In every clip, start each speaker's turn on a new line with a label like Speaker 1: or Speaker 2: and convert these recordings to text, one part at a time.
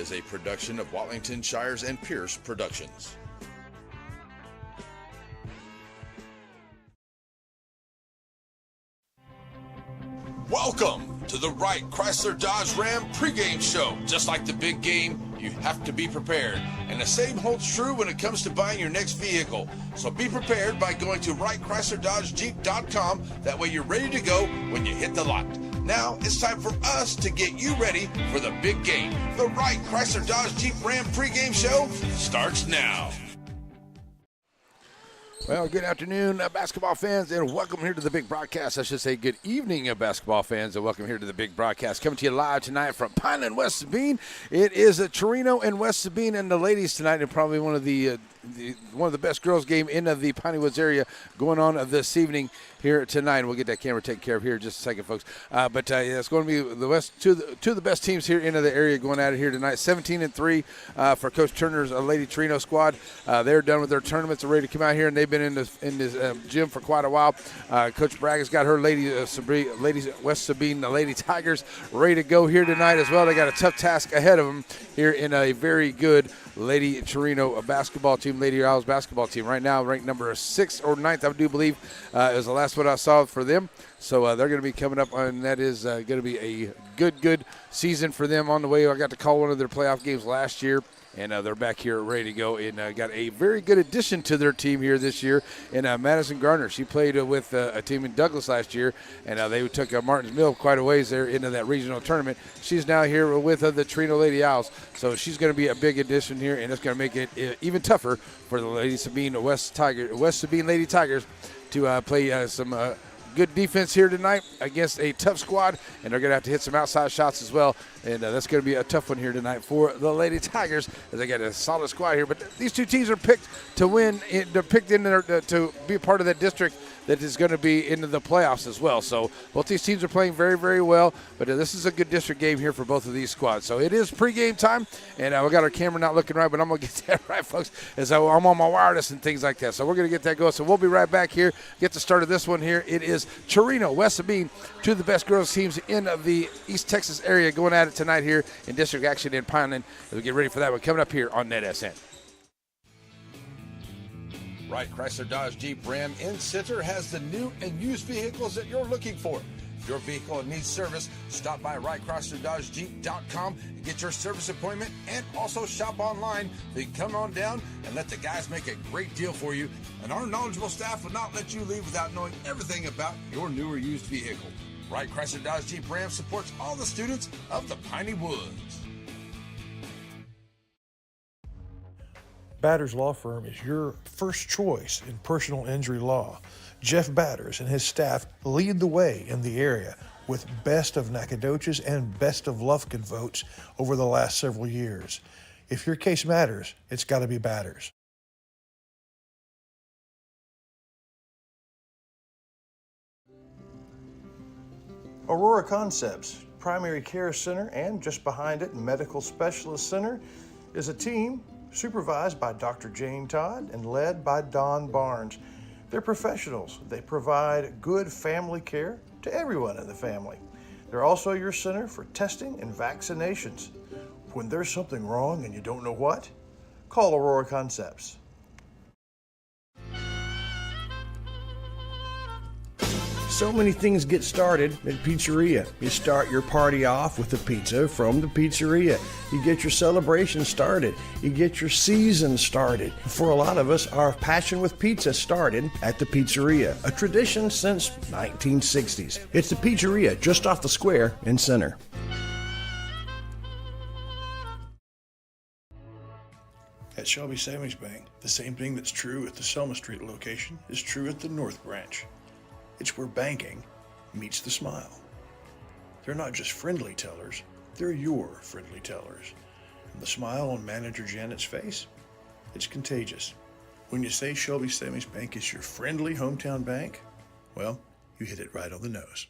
Speaker 1: is a production of Watlington Shires and Pierce Productions. Welcome to the Wright Chrysler Dodge Ram pregame show. Just like the big game, you have to be prepared. And the same holds true when it comes to buying your next vehicle. So be prepared by going to WrightChryslerDodgeJeep.com. That way you're ready to go when you hit the lot. Now it's time for us to get you ready for the big game. The Wright Chrysler Dodge Jeep Ram pregame show starts now.
Speaker 2: Well, good afternoon, basketball fans, and welcome here to the big broadcast. I should say good evening, basketball fans, and welcome here to the big broadcast. Coming to you live tonight from Pineland, West Sabine. It is a Chireno and West Sabine, and the ladies tonight, and probably one of the best girls game in the Piney Woods area going on this evening here tonight. We'll get that camera taken care of here in just a second, folks. But it's going to be the West two of the best teams here in the area going at it here tonight. 17-3 for Coach Turner's Lady Chireno squad. They're done with their tournaments. They're ready to come out here, and they've been in this gym for quite a while. Coach Bragg's got her ladies West Sabine, the Lady Tigers, ready to go here tonight as well. They got a tough task ahead of them here in a very good Lady Chireno basketball team, Lady Owls basketball team. Right now, ranked number 6 or 9th, I do believe, is the last one I saw for them. So they're going to be coming up, and that is going to be a good season for them on the way. I got to call one of their playoff games last year, and they're back here ready to go, and got a very good addition to their team here this year in Madison Garner. She played with a team in Douglas last year, and they took Martins Mill quite a ways there into that regional tournament. She's now here with the Chireno Lady Owls, so she's going to be a big addition here, and it's going to make it even tougher for the Lady Sabine West Sabine Lady Tigers to play some good defense here tonight against a tough squad, and they're going to have to hit some outside shots as well, and that's going to be a tough one here tonight for the Lady Tigers as they got a solid squad here. But these two teams are picked to win. They're picked in there to be a part of that district that is going to be into the playoffs as well. So both these teams are playing very, very well, but this is a good district game here for both of these squads. So it is pregame time, and we got our camera not looking right, but I'm going to get that right, folks, as I'm on my wireless and things like that. So we're going to get that going. So we'll be right back here, get the start of this one here. It is Chireno, West Sabine, two of the best girls teams in the East Texas area going at it tonight here in district action in Pineland as we get ready for that one coming up here on NetSN. Wright Chrysler Dodge Jeep Ram in Center has the new and used vehicles that you're looking for. If your vehicle needs service, stop by WrightChryslerDodgeJeep.com and get your service appointment, and also shop online. So you can come on down and let the guys make a great deal for you. And our knowledgeable staff will not let you leave without knowing everything about your new or used vehicle. Wright Chrysler Dodge Jeep Ram supports all the students of the Piney Woods.
Speaker 3: Batters Law Firm is your first choice in personal injury law. Jeff Batters and his staff lead the way in the area with best of Nacogdoches and best of Lufkin votes over the last several years. If your case matters, it's got to be Batters. Aurora Concepts, Primary Care Center, and just behind it, Medical Specialist Center, is a team supervised by Dr. Jane Todd and led by Don Barnes. They're professionals. They provide good family care to everyone in the family. They're also your center for testing and vaccinations. When there's something wrong and you don't know what, call Aurora Concepts. So many things get started at Pizzeria. You start your party off with a pizza from the pizzeria. You get your celebration started. You get your season started. For a lot of us, our passion with pizza started at the Pizzeria, a tradition since 1960s. It's the Pizzeria just off the square in Center. At Shelby Savings Bank, the same thing that's true at the Selma Street location is true at the North Branch. It's where banking meets the smile. They're not just friendly tellers, they're your friendly tellers. And the smile on Manager Janet's face, it's contagious. When you say Shelby Savings Bank is your friendly hometown bank, well, you hit it right on the nose.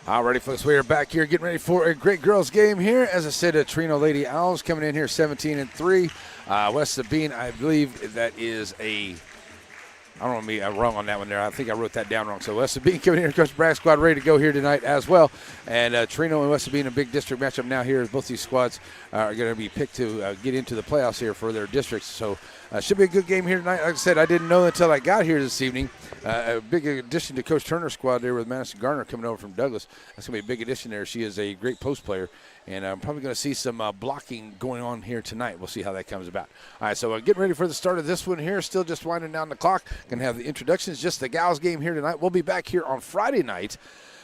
Speaker 2: All righty, folks, we are back here getting ready for a great girls game here. As I said, Chireno Lady Owls coming in here 17-3. West Sabine, I believe that is a I don't want to be wrong on that one there. I think I wrote that down wrong. So West Sabine coming here, Coach Bragg's squad ready to go here tonight as well. And Chireno and West Sabine, a big district matchup now here. Both these squads are going to be picked to get into the playoffs here for their districts. So should be a good game here tonight. Like I said, I didn't know until I got here this evening. A big addition to Coach Turner's squad there with Madison Garner coming over from Douglas. That's going to be a big addition there. She is a great post player. And I'm probably going to see some blocking going on here tonight. We'll see how that comes about. All right, so getting ready for the start of this one here. Still just winding down the clock. Going to have the introductions. Just the gals game here tonight. We'll be back here on Friday night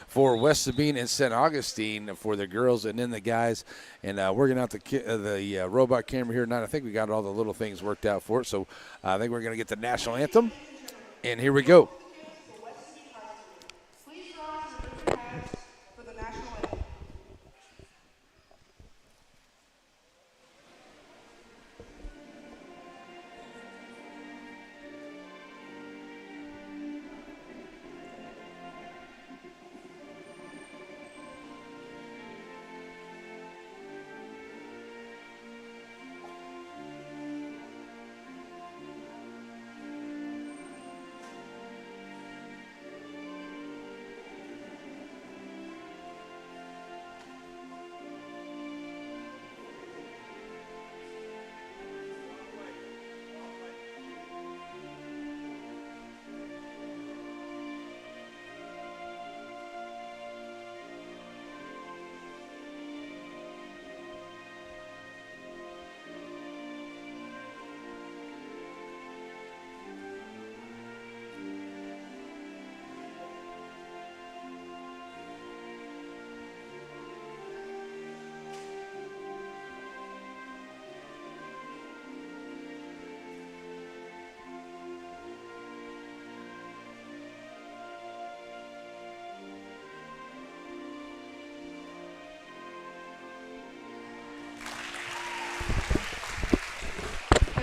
Speaker 2: for West Sabine and St. Augustine for the girls and then the guys. And working out the robot camera here tonight. I think we got all the little things worked out for it. So I think we're going to get the national anthem. And here we go.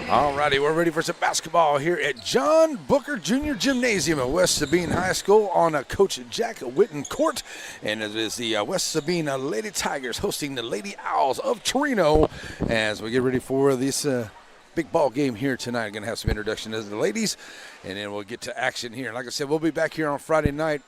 Speaker 2: All righty, we're ready for some basketball here at John Booker Jr. Gymnasium at West Sabine High School on Coach Jack Witten Court. And it is the West Sabine Lady Tigers hosting the Lady Owls of Chireno as we get ready for this big ball game here tonight. I'm going to have some introduction to the ladies, and then we'll get to action here. Like I said, we'll be back here on Friday night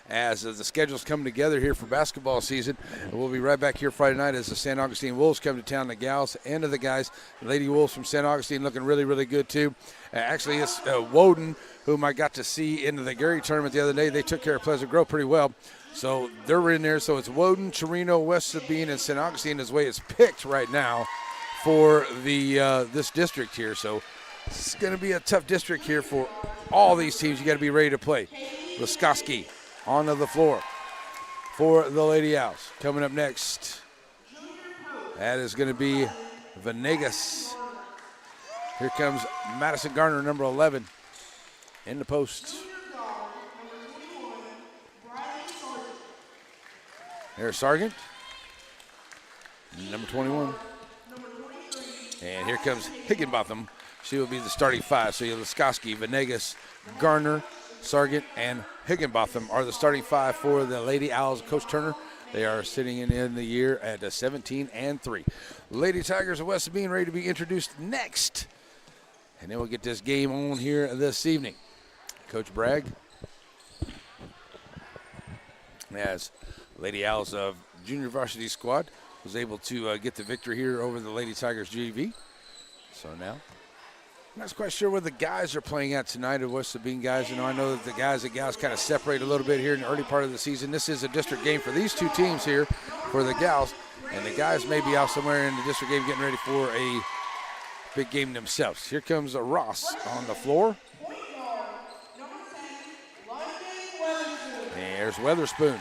Speaker 2: as the schedules come together here for basketball season. And we'll be right back here Friday night as the St. Augustine Wolves come to town, the gals and the guys. The Lady Wolves from St. Augustine looking really, really good too. Actually, it's Woden, whom I got to see in the Gary tournament the other day. They took care of Pleasant Grove pretty well. So they're in there. So it's Woden, Chireno, West Sabine, and St. Augustine is the way it's picked right now for the this district here. So it's going to be a tough district here for all these teams. You got to be ready to play. Laskoski onto the floor for the Lady Owls. Coming up next, that is going to be Venegas. Here comes Madison Garner, number 11, in the post. There's Sargent, number 21. And here comes Higginbotham. She will be the starting five. So you have Laskoski, Venegas, Garner, Sargent, and Higginbotham are the starting five for the Lady Owls. Coach Turner, they are sitting in the year at 17-3. Lady Tigers of West Sabine ready to be introduced next. And then we'll get this game on here this evening. Coach Bragg, as Lady Owls of junior varsity squad, was able to get the victory here over the Lady Tigers GBB. So now, I'm not quite sure where the guys are playing at tonight, or West Sabine guys. I know that the guys and gals kind of separate a little bit here in the early part of the season. This is a district game for these two teams here for the gals, and the guys may be out somewhere in the district game getting ready for a big game themselves. Here comes Ross on the floor. And there's Weatherspoon.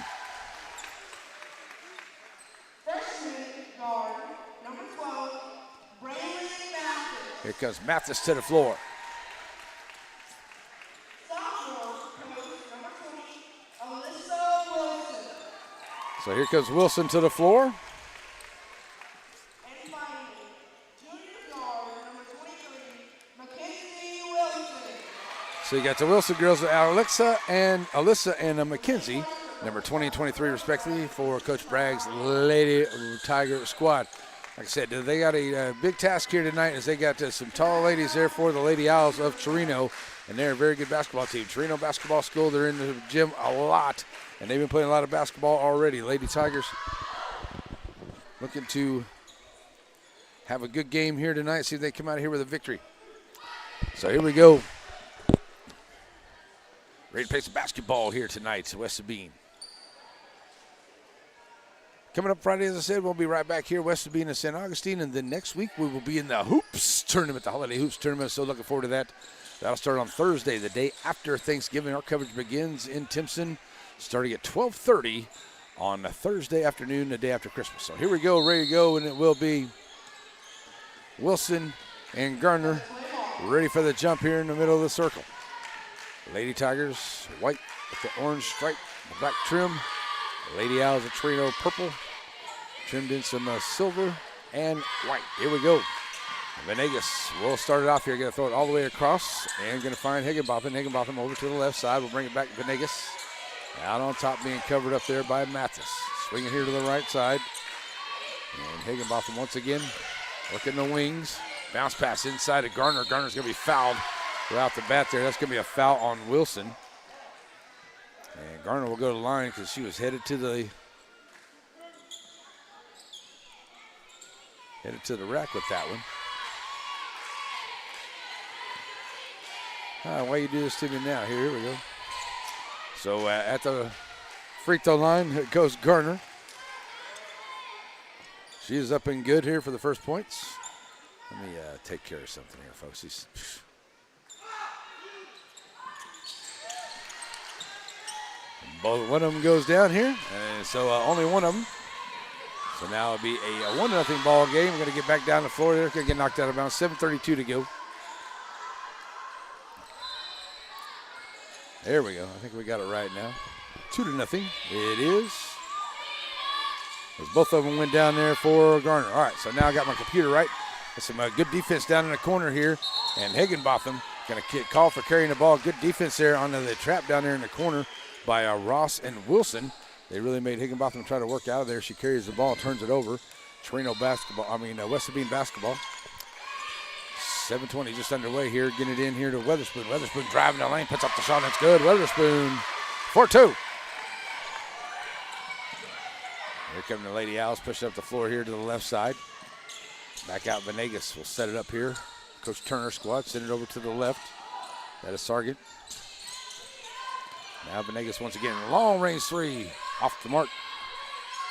Speaker 2: Here comes Mathis to the floor. So here comes Wilson to the floor. So you got the Wilson girls, Alyssa and Mackenzie, number 20 and 23 respectively, for Coach Bragg's Lady Tiger squad. Like I said, they got a big task here tonight as they got some tall ladies there for the Lady Owls of Chireno and they're a very good basketball team. Chireno Basketball School, they're in the gym a lot, and they've been playing a lot of basketball already. Lady Tigers looking to have a good game here tonight, see if they come out of here with a victory. So here we go. Ready to play some basketball here tonight, West Sabine. Coming up Friday, as I said, we'll be right back here, West Sabine and St. Augustine, and then next week we will be in the Hoops Tournament, the Holiday Hoops Tournament. So looking forward to that. That'll start on Thursday, the day after Thanksgiving. Our coverage begins in Timpson, starting at 12:30 on a Thursday afternoon, the day after Christmas. So here we go, ready to go, and it will be Wilson and Garner ready for the jump here in the middle of the circle. Lady Tigers, white with the orange stripe, the black trim. Lady Owls, a Chireno purple, trimmed in some silver and white. Here we go. Venegas will start it off here. Going to throw it all the way across and going to find Higginbotham. Higginbotham over to the left side. We'll bring it back to Venegas. Out on top, being covered up there by Mathis. Swinging here to the right side. And Higginbotham once again working the wings. Bounce pass inside to Garner. Garner's going to be fouled right off the bat there. That's going to be a foul on Wilson. And Garner will go to the line because she was headed to the rack with that one. Why you do this to me now? Here we go. So at the free throw line goes Garner. She is up and good here for the first points. Let me take care of something here, folks. One of them goes down here, and so only one of them. So now it'll be a 1-0 ball game. We're going to get back down the floor. They're going to get knocked out of bounds. 7:32 to go. There we go. I think we got it right now. 2-0. It is. As both of them went down there for Garner. All right, so now I got my computer right. There's some good defense down in the corner here, and Higginbotham going to call for carrying the ball. Good defense there on the trap down there in the corner by Ross and Wilson. They really made Higginbotham try to work out of there. She carries the ball, turns it over. Chireno basketball, West Sabine basketball. 7:20 just underway here. Getting it in here to Weatherspoon. Weatherspoon driving the lane, puts up the shot, that's good. Weatherspoon, 4-2. Here come the Lady Owls, pushing up the floor here to the left side. Back out Venegas will set it up here. Coach Turner squad, send it over to the left. That is Sargent. Now Venegas once again, long range three, off the mark.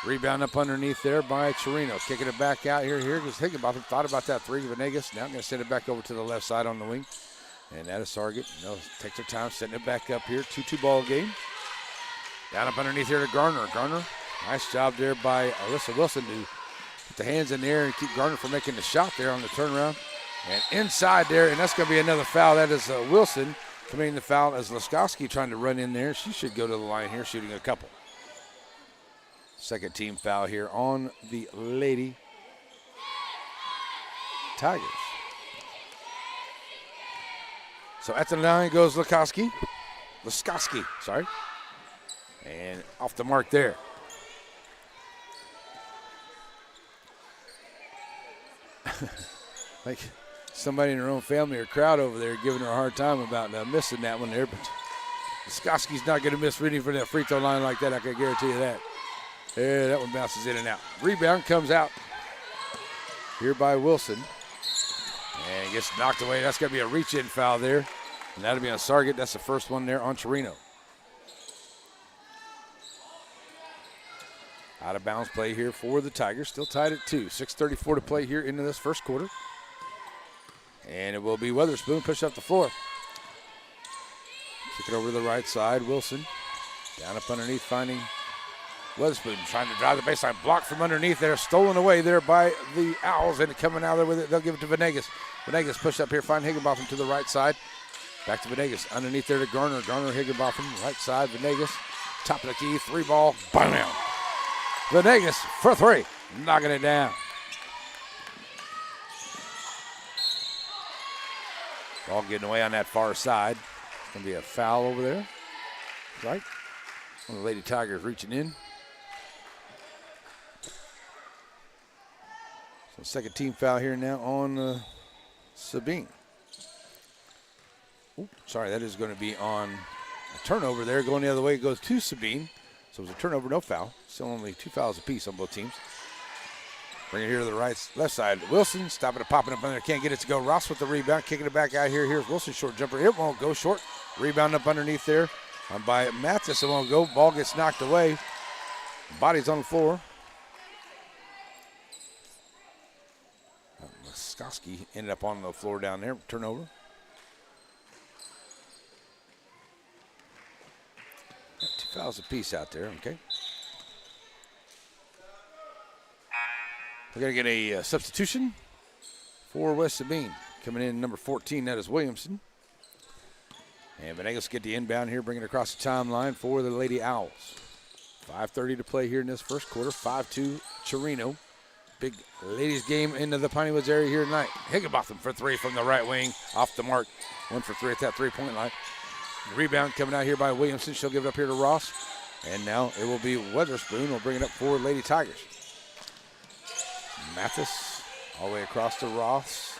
Speaker 2: Rebound up underneath there by Chireno. Kicking it back out here because Higginbotham thought about that three. Venegas now going to send it back over to the left side on the wing. And that is Sargent. Take their time, setting it back up here. 2-2 ball game. Down up underneath here to Garner. Garner, nice job there by Alyssa Wilson to put the hands in the air and keep Garner from making the shot there on the turnaround. And inside there, and that's going to be another foul. That is Wilson committing the foul as Laskowski trying to run in there. She should go to the line here, shooting a couple. Second team foul here on the Lady Tigers. So at the line goes Laskowski, sorry. And off the mark there. Like somebody in her own family or crowd over there giving her a hard time about missing that one there. But Laskowski's not going to miss reading from that free throw line like that, I can guarantee you that. Yeah, that one bounces in and out. Rebound comes out here by Wilson. And gets knocked away. That's going to be a reach-in foul there. And that'll be on Sargent. That's the first one there on Chireno. Out of bounds play here for the Tigers. Still tied at 2. 6:34 to play here into this first quarter. And it will be Weatherspoon push up the floor. Kick it over to the right side. Wilson down up underneath, finding Weatherspoon trying to drive the baseline. Blocked from underneath there. Stolen away there by the Owls. And coming out there with it, they'll give it to Venegas. Venegas push up here, find Higginbotham to the right side. Back to Venegas. Underneath there to Garner. Garner, Higginbotham, right side. Venegas, top of the key, 3-ball. Bam! Venegas for 3. Knocking it down. Ball getting away on that far side. It's going to be a foul over there. Right? One of the Lady Tigers reaching in. So second team foul here now on Sabine. Ooh, Sorry, that is going to be on a turnover there. Going the other way, it goes to Sabine. So it was a turnover, no foul. Still only 2 fouls apiece on both teams. Bring it here to the left side. Wilson stopping it, popping up under there. Can't get it to go. Ross with the rebound, kicking it back out here. Here's Wilson, short jumper. It won't go short. Rebound up underneath there by Mathis. It won't go. Ball gets knocked away. Body's on the floor. Skoski ended up on the floor down there. Turnover. Got 2 fouls apiece out there, okay. We're going to get a substitution for West Sabine. Coming in number 14, that is Williamson. And Venegas get the inbound here, bringing it across the timeline for the Lady Owls. 5:30 to play here in this first quarter. 5-2 Chireno. Big ladies game into the Piney Woods area here tonight. Higginbotham for 3 from the right wing. Off the mark. 1 for 3 at that 3-point line. The rebound coming out here by Williamson. She'll give it up here to Ross. And now it will be Weatherspoon. We'll bring it up for Lady Tigers. Mathis all the way across to Ross.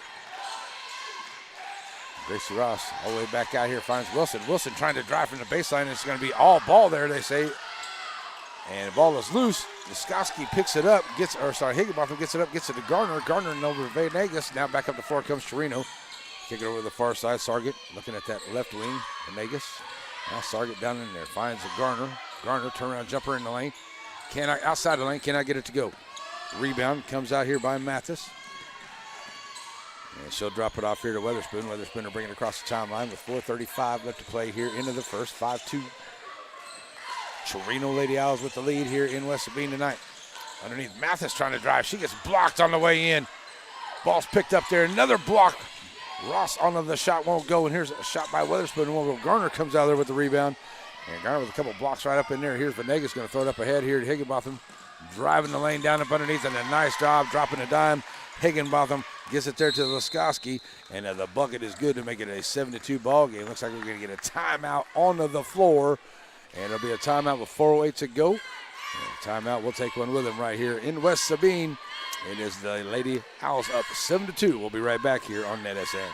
Speaker 2: Gracie Ross all the way back out here finds Wilson. Wilson trying to drive from the baseline. It's going to be all ball there, they say. And the ball is loose. Skoski picks it up, Higginbotham gets it up, gets it to Garner. Garner and over Venegas. Now back up the floor comes Chireno. Kick it over to the far side. Sargent looking at that left wing. Venegas. Now Sargent down in there. Finds a Garner. Garner turnaround jumper in the lane. Outside the lane, cannot get it to go. Rebound comes out here by Mathis. And she'll drop it off here to Weatherspoon. Weatherspoon will bring it across the timeline with 4:35 left to play here into the first. 5-2. Chireno Lady Owls with the lead here in West Sabine tonight. Underneath, Mathis trying to drive. She gets blocked on the way in. Ball's picked up there. Another block. Ross onto the shot, won't go. And here's a shot by Weatherspoon. Won't go. Garner comes out there with the rebound. And Garner with a couple blocks right up in there. Here's Venegas going to throw it up ahead here to Higginbotham. Driving the lane down up underneath, and a nice job dropping a dime. Higginbotham gets it there to Laskoski, and the bucket is good to make it a 7-2 ball game. Looks like we're going to get a timeout onto the floor, and it'll be a timeout with 4:08 to go. And timeout, we'll take one with them right here in West Sabine. It is the Lady Owls up 7-2. We'll be right back here on NetSN.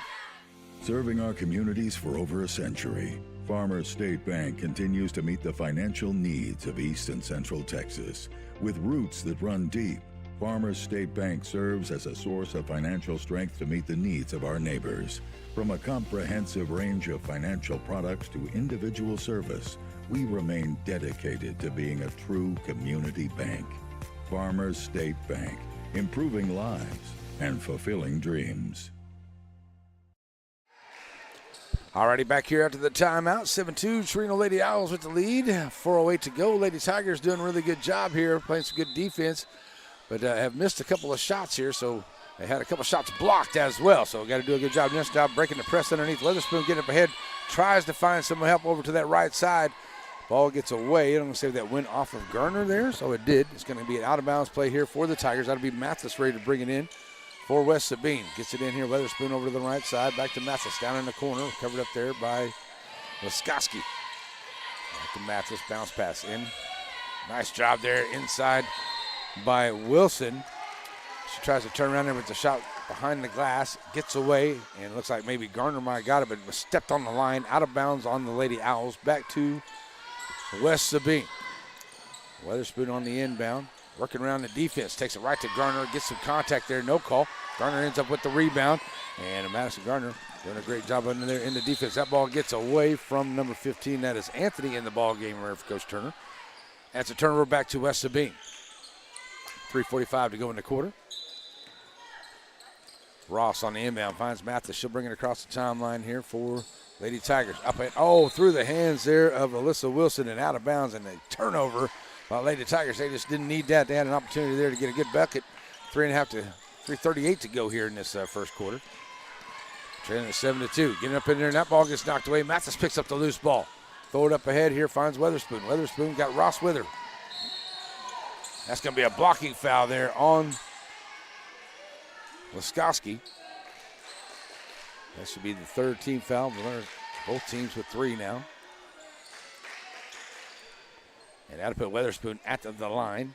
Speaker 4: Serving our communities for over a century, Farmers State Bank continues to meet the financial needs of East and Central Texas. With roots that run deep, Farmers State Bank serves as a source of financial strength to meet the needs of our neighbors. From a comprehensive range of financial products to individual service, we remain dedicated to being a true community bank. Farmers State Bank, improving lives and fulfilling dreams.
Speaker 2: Alrighty, back here after the timeout. 7-2, Chireno Lady Owls with the lead. 4:08 to go. Lady Tigers doing a really good job here, playing some good defense, but have missed a couple of shots here, so they had a couple of shots blocked as well. So got to do a good job. Nice job breaking the press underneath. Weatherspoon getting up ahead, tries to find some help over to that right side. Ball gets away. I'm going to say that went off of Garner there, so it did. It's going to be an out-of-bounds play here for the Tigers. That'll be Mathis ready to bring it in for West Sabine. Gets it in here. Weatherspoon over to the right side. Back to Mathis down in the corner. Covered up there by Laskoski. Back to Mathis. Bounce pass in. Nice job there inside by Wilson. She tries to turn around there with the shot behind the glass. Gets away. And it looks like maybe Garner might have got it, but was stepped on the line. Out of bounds on the Lady Owls. Back to West Sabine. Weatherspoon on the inbound. Working around the defense. Takes it right to Garner. Gets some contact there. No call. Garner ends up with the rebound. And Madison Garner doing a great job under there in the defense. That ball gets away from number 15. That is Anthony in the ball game right for Coach Turner. That's a turnover back to West Sabine. 3:45 to go in the quarter. Ross on the inbound finds Mathis. She'll bring it across the timeline here for Lady Tigers. Up and through the hands there of Alyssa Wilson and out of bounds, and a turnover by Lady Tigers. They just didn't need that. They had an opportunity there to get a good bucket. 3:38 to go here in this first quarter. Trailing at 7-2. Getting up in there, and that ball gets knocked away. Mathis picks up the loose ball. Throw it up ahead here, finds Weatherspoon. Weatherspoon got Ross with her. That's going to be a blocking foul there on Laskoski. That should be the third team foul. Both teams with 3 now. And that'll put Weatherspoon at the line.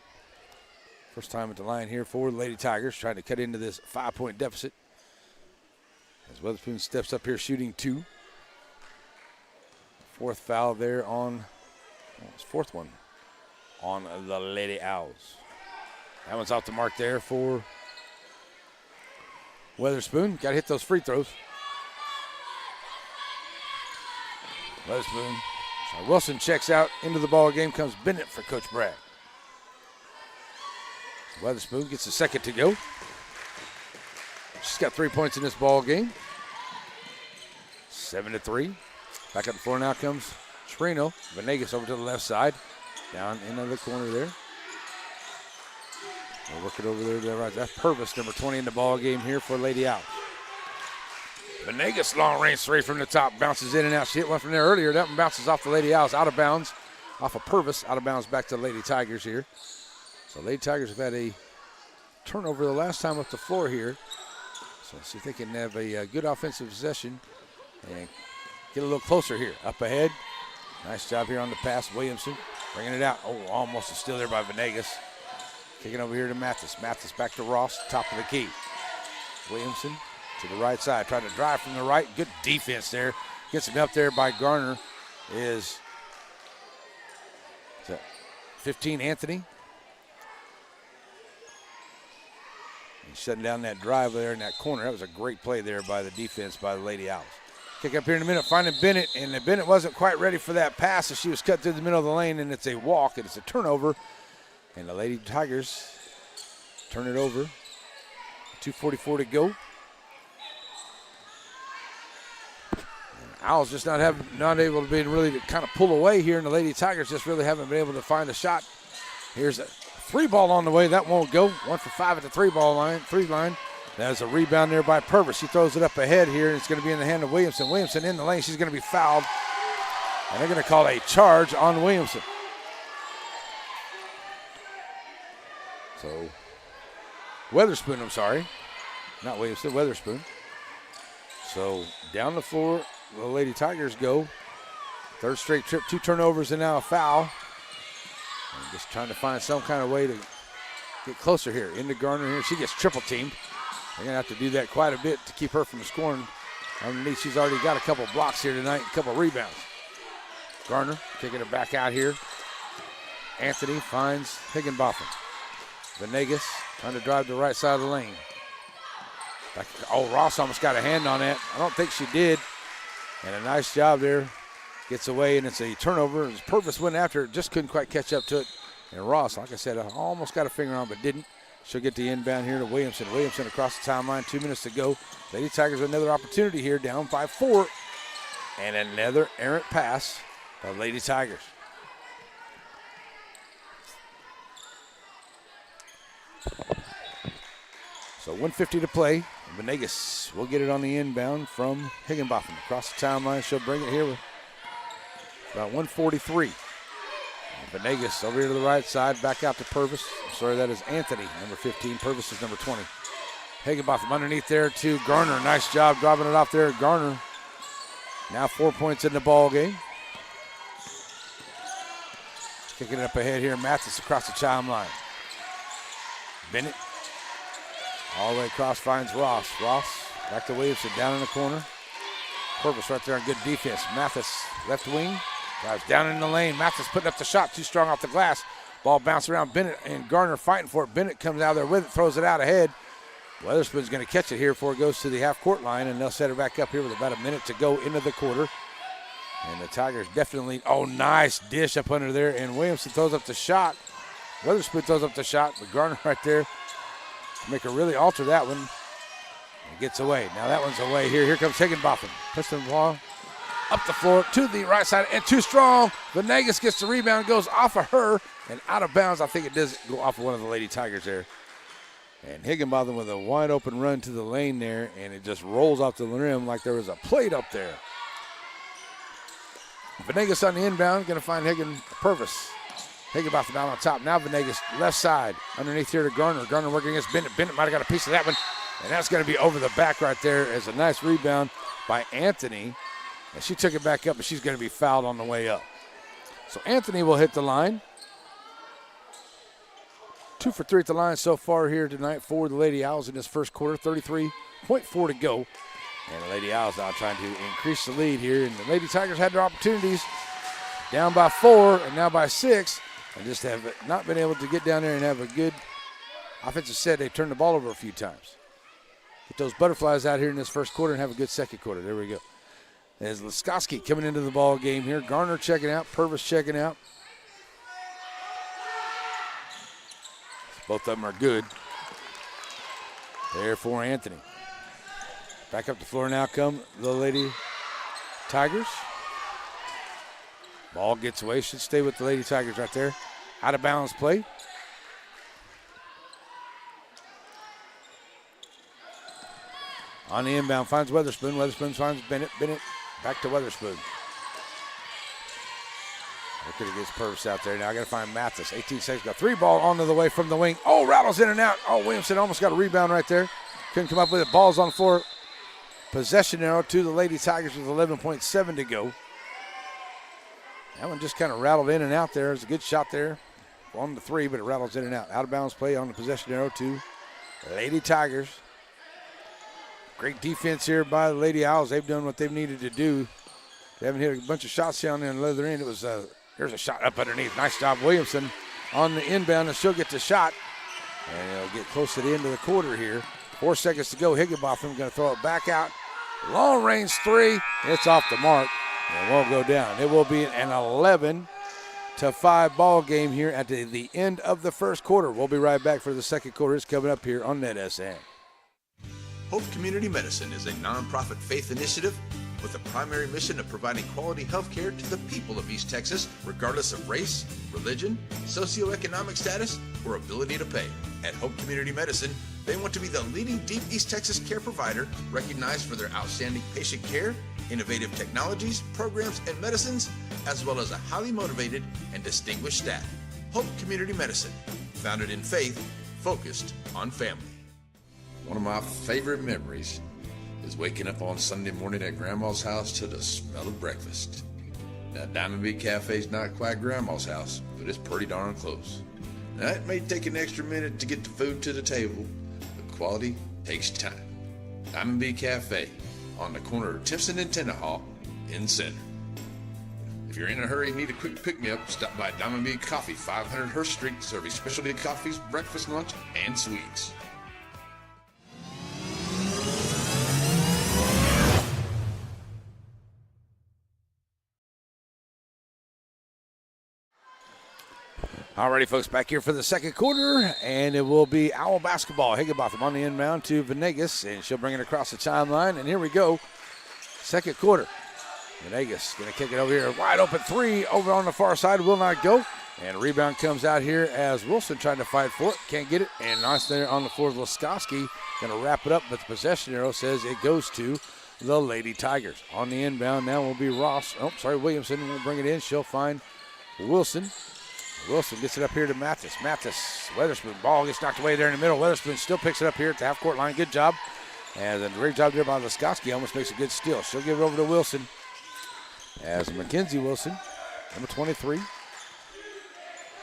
Speaker 2: First time at the line here for the Lady Tigers, trying to cut into this 5-point deficit. As Weatherspoon steps up here shooting 2. Fourth foul there on, fourth one on the Lady Owls. That one's off the mark there for Weatherspoon. Got to hit those free throws. Weatherspoon. So Wilson checks out. Into the ball game comes Bennett for Coach Bragg. Weatherspoon gets a second to go. She's got 3 points in this ball game. 7-3. Back up the floor now comes Chireno. Venegas over to the left side. Down into the corner there. We'll work it over there to the right. That's Purvis, number 20 in the ball game here for Lady Owls. Venegas, long range three from the top, bounces in and out. She hit one from there earlier. That one bounces off the Lady Owls, out of bounds, off of Purvis, out of bounds back to the Lady Tigers here. So Lady Tigers have had a turnover the last time up the floor here. So see if they can have a good offensive possession and get a little closer here. Up ahead. Nice job here on the pass. Williamson bringing it out. Oh, almost a steal there by Venegas. Kicking over here to Mathis. Mathis back to Ross, top of the key. Williamson to the right side, trying to drive from the right. Good defense there. Gets him up there by Garner. Is 15 Anthony. He's shutting down that drive there in that corner. That was a great play there by the defense by the Lady Owls. Kick up here in a minute, finding Bennett, and Bennett wasn't quite ready for that pass, so she was cut through the middle of the lane, and it's a walk, and it's a turnover. And the Lady Tigers turn it over. 2:44 to go. Owls just not able to be really to kind of pull away here, and the Lady Tigers just really haven't been able to find a shot. Here's a three ball on the way. That won't go. 1 for 5 at the three line. There's a rebound there by Purvis. She throws it up ahead here, and it's going to be in the hand of Williamson. Williamson in the lane. She's going to be fouled, and they're going to call a charge on Williamson. So Weatherspoon, I'm sorry. Not Williamson, Weatherspoon. So down the floor, the Lady Tigers go. Third straight trip, 2 turnovers and now a foul. And just trying to find some kind of way to get closer here. Into Garner here. She gets triple teamed. They're going to have to do that quite a bit to keep her from scoring. Underneath, she's already got a couple blocks here tonight, a couple rebounds. Garner kicking it back out here. Anthony finds Higginbotham. Venegas trying to drive the right side of the lane. Ross almost got a hand on that. I don't think she did. And a nice job there. Gets away, and it's a turnover. Purvis went after it, just couldn't quite catch up to it. And Ross, like I said, almost got a finger on, but didn't. She'll get the inbound here to Williamson. Williamson across the timeline, 2 minutes to go. Lady Tigers with another opportunity here, down by 4. And another errant pass by Lady Tigers. So 1:50 to play. Venegas will get it on the inbound from Higginbotham. Across the timeline, she'll bring it here with about 1:43. Venegas over here to the right side, back out to Purvis. I'm sorry, that is Anthony, number 15. Purvis is number 20. Higginbotham underneath there to Garner. Nice job dropping it off there. Garner now 4 points in the ball game. Kicking it up ahead here. Mathis across the timeline. Bennett all the way across, finds Ross. Ross back to Williamson, down in the corner. Purvis right there on good defense. Mathis left wing, drives down in the lane. Mathis putting up the shot, too strong off the glass. Ball bounced around. Bennett and Garner fighting for it. Bennett comes out there with it, throws it out ahead. Weatherspoon's going to catch it here before it goes to the half-court line, and they'll set it back up here with about a minute to go into the quarter. And the Tigers definitely, nice dish up under there, and Williamson throws up the shot. Weatherspoon throws up the shot, but Garner right there to make her really alter that one. And gets away. Now that one's away here. Here comes Higginbotham. Puts the ball up the floor to the right side, and too strong. Venegas gets the rebound, goes off of her, and out of bounds. I think it does go off of one of the Lady Tigers there. And Higginbotham with a wide open run to the lane there, and it just rolls off the rim like there was a plate up there. Venegas on the inbound, going to find Purvis. Higginbotham down on top. Now Venegas left side, underneath here to Garner. Garner working against Bennett. Bennett might have got a piece of that one, and that's going to be over the back right there as a nice rebound by Anthony. And she took it back up, but she's going to be fouled on the way up. So Anthony will hit the line. 2 for 3 at the line so far here tonight for the Lady Owls in this first quarter. 33.4 to go. And the Lady Owls now trying to increase the lead here. And the Lady Tigers had their opportunities. Down by 4 and now by 6. And just have not been able to get down there and have a good offensive set. They turned the ball over a few times. Get those butterflies out here in this first quarter and have a good second quarter. There we go. There's Laskowski coming into the ball game here. Garner checking out. Purvis checking out. Both of them are good. There for Anthony. Back up the floor now come the Lady Tigers. Ball gets away. Should stay with the Lady Tigers right there. Out of bounds play. On the inbound, finds Weatherspoon. Weatherspoon finds Bennett. Bennett back to Weatherspoon. Look at it, gets Purvis out there. Now I got to find Mathis. 18 seconds. Got 3 ball onto the way from the wing. Oh, rattles in and out. Oh, Williamson almost got a rebound right there. Couldn't come up with it. Ball's on the floor. Possession arrow to the Lady Tigers with 11.7 to go. That one just kind of rattled in and out there. It's a good shot there on the 3, but it rattles in and out. Out of bounds play on the possession arrow to Lady Tigers. Great defense here by the Lady Owls. They've done what they've needed to do. They haven't hit a bunch of shots down there on the other end. It was there's a shot up underneath. Nice job, Williamson, on the inbound, and she'll get the shot. And it'll get close to the end of the quarter here. 4 seconds to go. Higginbotham going to throw it back out. Long range 3. It's off the mark. And it won't go down. It will be an 11-5 ball game here at the end of the first quarter. We'll be right back for the second quarter. It's coming up here on NetSN.
Speaker 1: Hope Community Medicine is a nonprofit faith initiative with a primary mission of providing quality health care to the people of East Texas, regardless of race, religion, socioeconomic status, or ability to pay. At Hope Community Medicine, they want to be the leading deep East Texas care provider, recognized for their outstanding patient care, innovative technologies, programs, and medicines, as well as a highly motivated and distinguished staff. Hope Community Medicine, founded in faith, focused on family. One of my favorite memories is waking up on Sunday morning at Grandma's house to the smell of breakfast. Now, Diamond B Cafe's not quite Grandma's house, but it's pretty darn close. Now, it may take an extra minute to get the food to the table, but quality takes time. Diamond B Cafe on the corner of Timpson and Tennahaw in Center. If you're in a hurry and need a quick pick-me-up, stop by Diamond B Coffee, 500 Hurst Street, serving specialty coffees, breakfast, lunch, and sweets.
Speaker 2: Alrighty, folks, back here for the second quarter, and it will be Owl basketball. Higginbotham on the inbound to Venegas, and she'll bring it across the timeline, and here we go. Second quarter. Venegas going to kick it over here. Wide open 3 over on the far side, will not go. And a rebound comes out here as Wilson trying to fight for it. Can't get it, and nice there on the floor. Laskowski going to wrap it up, but the possession arrow says it goes to the Lady Tigers. On the inbound now will be Williamson will bring it in. She'll find Wilson. Wilson gets it up here to Mathis. Mathis, Weatherspoon, ball gets knocked away there in the middle. Weatherspoon still picks it up here at the half-court line. Good job. And a great job there by Laskowski. Almost makes a good steal. She'll give it over to Wilson. As Mackenzie Wilson, number 23.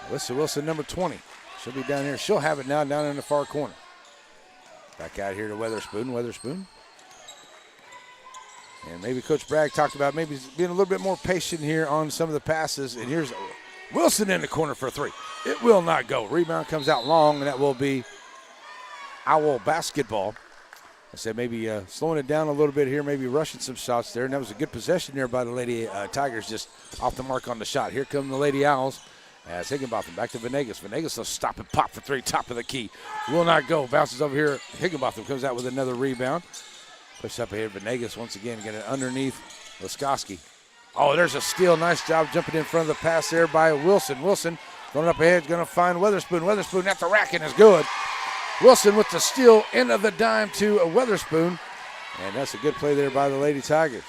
Speaker 2: Alyssa Wilson, number 20. She'll be down here. She'll have it now down in the far corner. Back out here to Weatherspoon. Weatherspoon. And maybe Coach Bragg talked about maybe being a little bit more patient here on some of the passes. And here's Wilson in the corner for 3. It will not go. Rebound comes out long, and that will be Owl basketball. I said maybe slowing it down a little bit here, maybe rushing some shots there. And that was a good possession there by the Lady Tigers, just off the mark on the shot. Here come the Lady Owls as Higginbotham back to Venegas. Venegas will stop and pop for 3, top of the key. Will not go. Bounces over here. Higginbotham comes out with another rebound. Push up ahead. Venegas once again get it underneath Laskowski. Oh, there's a steal. Nice job jumping in front of the pass there by Wilson. Wilson going up ahead is going to find Weatherspoon. Weatherspoon at the rack and is good. Wilson with the steal, end of the dime to Weatherspoon. And that's a good play there by the Lady Tigers.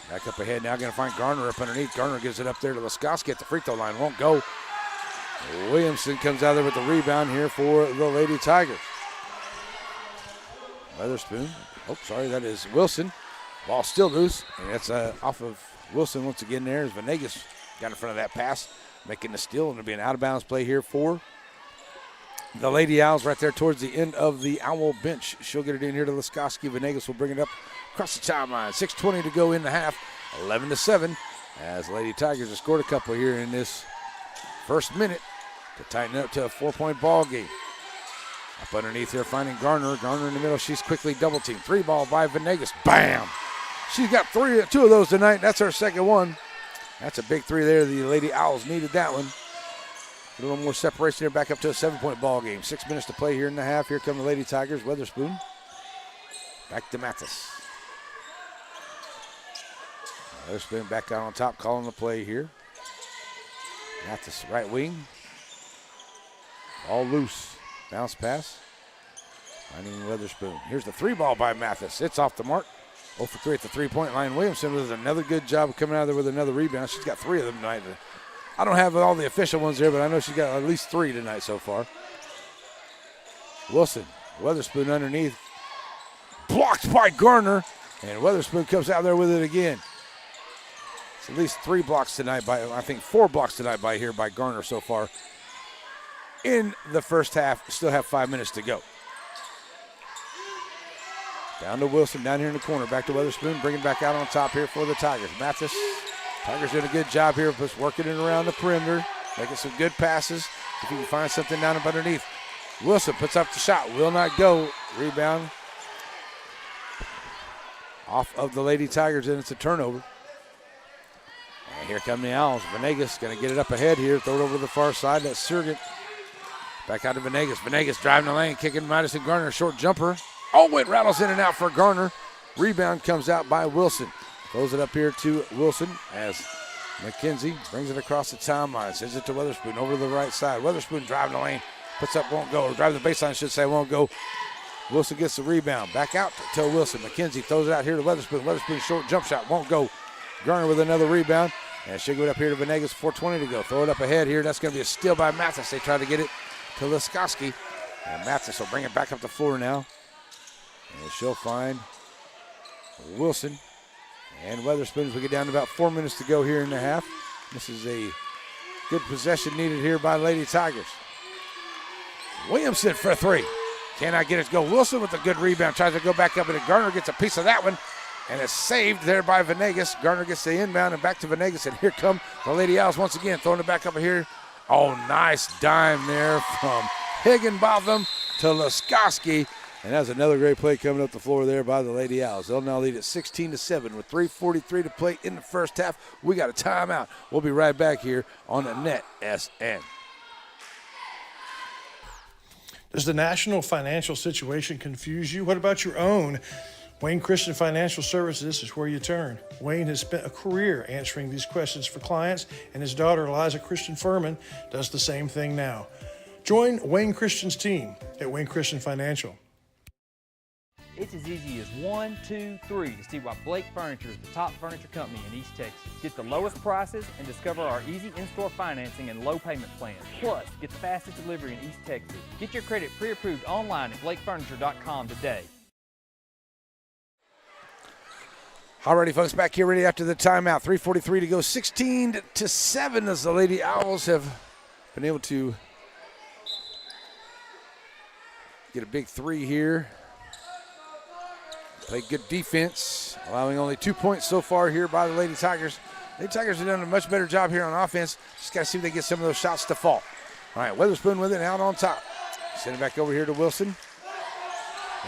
Speaker 2: Back up ahead now, going to find Garner up underneath. Garner gives it up there to Laskowski at the free throw line. Won't go. Williamson comes out there with the rebound here for the Lady Tigers. Weatherspoon. Oh, sorry, that is Wilson. Ball still loose, and that's off of Wilson once again there as Venegas got in front of that pass, making the steal, and it'll be an out-of-bounds play here for the Lady Owls right there towards the end of the Owl bench. She'll get it in here to Laskowski. Venegas will bring it up across the timeline. 6:20 to go in the half. 11-7 as Lady Tigers have scored a couple here in this first minute to tighten up to a 4-point ball game. Up underneath here, finding Garner. Garner in the middle. She's quickly double teamed. 3 ball by Venegas. Bam! She's got 2 of those tonight. That's her second one. That's a big 3 there. The Lady Owls needed that one. A little more separation here, back up to a 7-point ball game. 6 minutes to play here in the half. Here come the Lady Tigers. Weatherspoon. Back to Mathis. Weatherspoon back out on top, calling the play here. Mathis, right wing. All loose. Bounce pass. Finding Weatherspoon. Here's the 3 ball by Mathis. It's off the mark. 0 for 3 at the 3-point line. Williamson does another good job of coming out of there with another rebound. She's got 3 of them tonight. I don't have all the official ones there, but I know she's got at least 3 tonight so far. Wilson, Weatherspoon underneath. Blocked by Garner. And Weatherspoon comes out there with it again. It's at least 3 blocks tonight by, I think 4 blocks tonight by Garner so far in the first half. Still have 5 minutes to go. Down to Wilson, down here in the corner. Back to Weatherspoon, bringing back out on top here for the Tigers. Mathis, Tigers did a good job here of just working it around the perimeter, making some good passes. If you can find something down up underneath. Wilson puts up the shot, will not go. Rebound off of the Lady Tigers, and it's a turnover. And here come the Owls. Venegas going to get it up ahead here, throw it over to the far side. That's Surgett. Back out to Venegas. Venegas driving the lane, kicking Madison Garner, short jumper. Oh, it rattles in and out for Garner. Rebound comes out by Wilson. Throws it up here to Wilson as McKenzie brings it across the timeline. Sends it to Weatherspoon over to the right side. Weatherspoon driving the lane. Puts up, won't go. Or driving the baseline, I should say, won't go. Wilson gets the rebound. Back out to Wilson. McKenzie throws it out here to Weatherspoon. Weatherspoon short jump shot, won't go. Garner with another rebound. And she'll go it up here to Venegas, 4:20 to go. Throw it up ahead here. That's going to be a steal by Mathis. They try to get it to Laskowski. And Mathis will bring it back up the floor now. And she'll find Wilson and Weatherspoon as we get down to about 4 minutes to go here in the half. This is a good possession needed here by Lady Tigers. Williamson for 3. Cannot get it to go. Wilson with a good rebound. Tries to go back up, and Garner gets a piece of that one. And it's saved there by Venegas. Garner gets the inbound and back to Venegas. And here come the Lady Owls once again, throwing it back up here. Oh, nice dime there from Higginbotham to Laskowski. And that's another great play coming up the floor there by the Lady Owls. They'll now lead at 16-7 with 3:43 to play in the first half. We got a timeout. We'll be right back here on the Net SN.
Speaker 3: Does the national financial situation confuse you? What about your own? Wayne Christian Financial Services is where you turn. Wayne has spent a career answering these questions for clients, and his daughter, Eliza Christian Furman, does the same thing now. Join Wayne Christian's team at Wayne Christian Financial.
Speaker 5: It's as easy as 1, 2, 3 to see why Blake Furniture is the top furniture company in East Texas. Get the lowest prices and discover our easy in-store financing and low payment plans. Plus, get the fastest delivery in East Texas. Get your credit pre-approved online at blakefurniture.com today.
Speaker 2: Alrighty, folks, back here ready after the timeout. 3:43 to go, 16-7 as the Lady Owls have been able to get a big 3 here. Play good defense, allowing only 2 points so far here by the Lady Tigers. Lady Tigers have done a much better job here on offense. Just got to see if they get some of those shots to fall. All right, Weatherspoon with it out on top. Send it back over here to Wilson.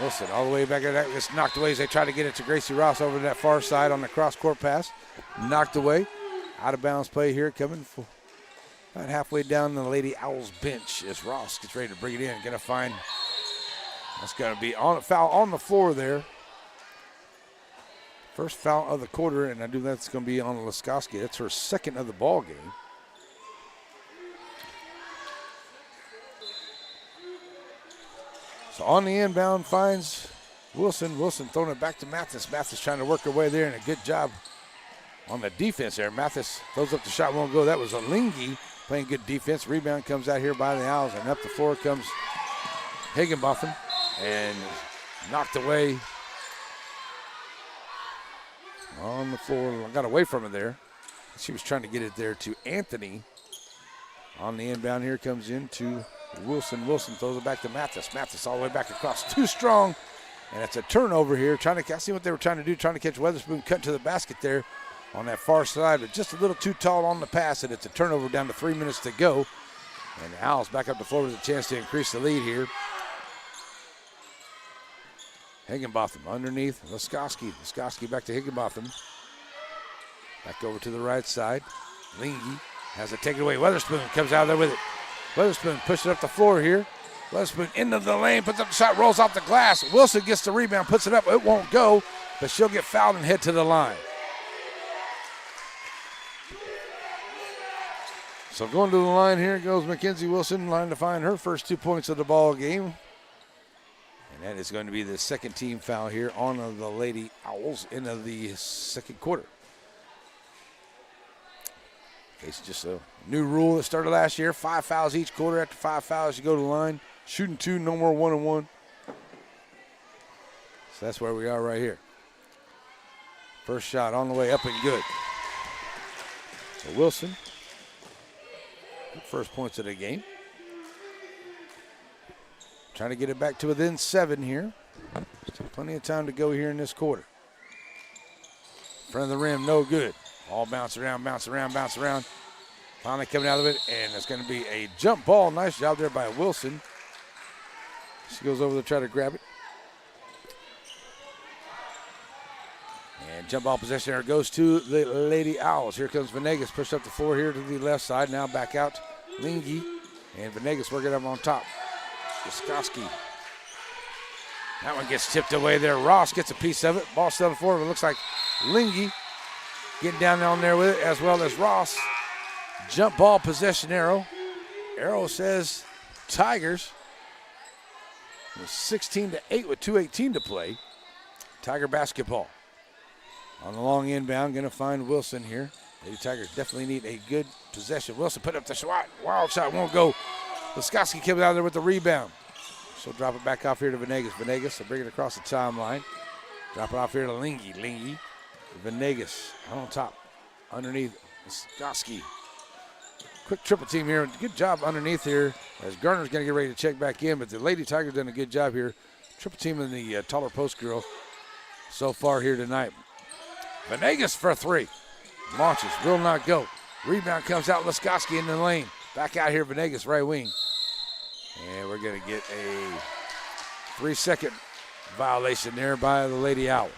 Speaker 2: Wilson all the way back there. That gets knocked away as they try to get it to Gracie Ross over to that far side on the cross-court pass. Knocked away. Out of bounds play here coming for about halfway down the Lady Owls bench as Ross gets ready to bring it in. Going to find, that's going to be on a foul on the floor there. First foul of the quarter, and I do that's going to be on Laskowski. That's her second of the ball game. So on the inbound finds Wilson. Wilson throwing it back to Mathis. Mathis trying to work her way there, and a good job on the defense there. Mathis throws up the shot, won't go. That was Alingi playing good defense. Rebound comes out here by the Owls, and up the floor comes Higginbotham, and knocked away on the floor. Got away from it there. She was trying to get it there to Anthony. On the inbound here comes into Wilson. Wilson throws it back to Mathis. Mathis all the way back across. Too strong. And it's a turnover here. I see what they were trying to do, trying to catch Weatherspoon cut to the basket there on that far side, but just a little too tall on the pass, and it's a turnover down to 3 minutes to go. And the Owls back up the floor with a chance to increase the lead here. Higginbotham underneath Laskowski. Laskowski back to Higginbotham. Back over to the right side. Lingy has it taken away. Weatherspoon comes out there with it. Weatherspoon pushing up the floor here. Weatherspoon into the lane, puts up the shot, rolls off the glass. Wilson gets the rebound, puts it up. It won't go, but she'll get fouled and head to the line. So going to the line here goes Mackenzie Wilson, line to find her first 2 points of the ball game. And that is going to be the second team foul here on the Lady Owls into the second quarter. It's just a new rule that started last year. 5 fouls each quarter. After 5 fouls, you go to the line. Shooting 2, no more 1-on-1. So that's where we are right here. First shot on the way up and good. So Wilson, first points of the game. Trying to get it back to within 7 here. Still plenty of time to go here in this quarter. Front of the rim, no good. All bounce around, bounce around, bounce around. Finally coming out of it, and it's going to be a jump ball. Nice job there by Wilson. She goes over to try to grab it. And jump ball possession there goes to the Lady Owls. Here comes Venegas, pushed up the floor here to the left side. Now back out, Lingy. And Venegas working up on top. Laskowski. That one gets tipped away there. Ross gets a piece of it. Ball still on the floor, but it looks like Lingy getting down on there with it, as well as Ross. Jump ball possession arrow. Arrow says Tigers. 16-8 with 2:18 to play. Tiger basketball. On the long inbound, going to find Wilson here. Lady Tigers definitely need a good possession. Wilson put up the shot. Wild shot won't go. Laskowski comes out there with the rebound. She'll drop it back off here to Venegas. Venegas will bring it across the timeline. Drop it off here to Lingy. Lingy. Venegas on top. Underneath Laskowski. Quick triple team here. Good job underneath here as Garner's going to get ready to check back in, but the Lady Tigers done a good job here. Triple team in the taller post girl so far here tonight. Venegas for 3. Launches, will not go. Rebound comes out, Laskowski in the lane. Back out here, Venegas, right wing. And we're going to get a 3-second violation there by the Lady Owls.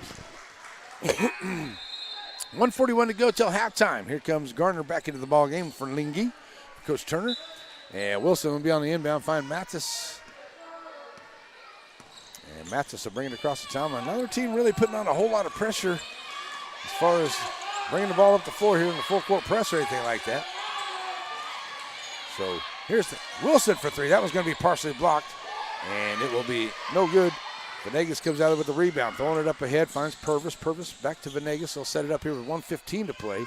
Speaker 2: 1:41 to go till halftime. Here comes Garner back into the ball game for Lingy, Coach Turner. And Wilson will be on the inbound, find Mathis. And Mathis will bring it across the timeline. Another team really putting on a whole lot of pressure as far as bringing the ball up the floor here in the full court press or anything like that. So here's Wilson for 3. That was going to be partially blocked, and it will be no good. Venegas comes out with the rebound, throwing it up ahead, finds Purvis. Purvis back to Venegas. They'll set it up here with 1:15 to play.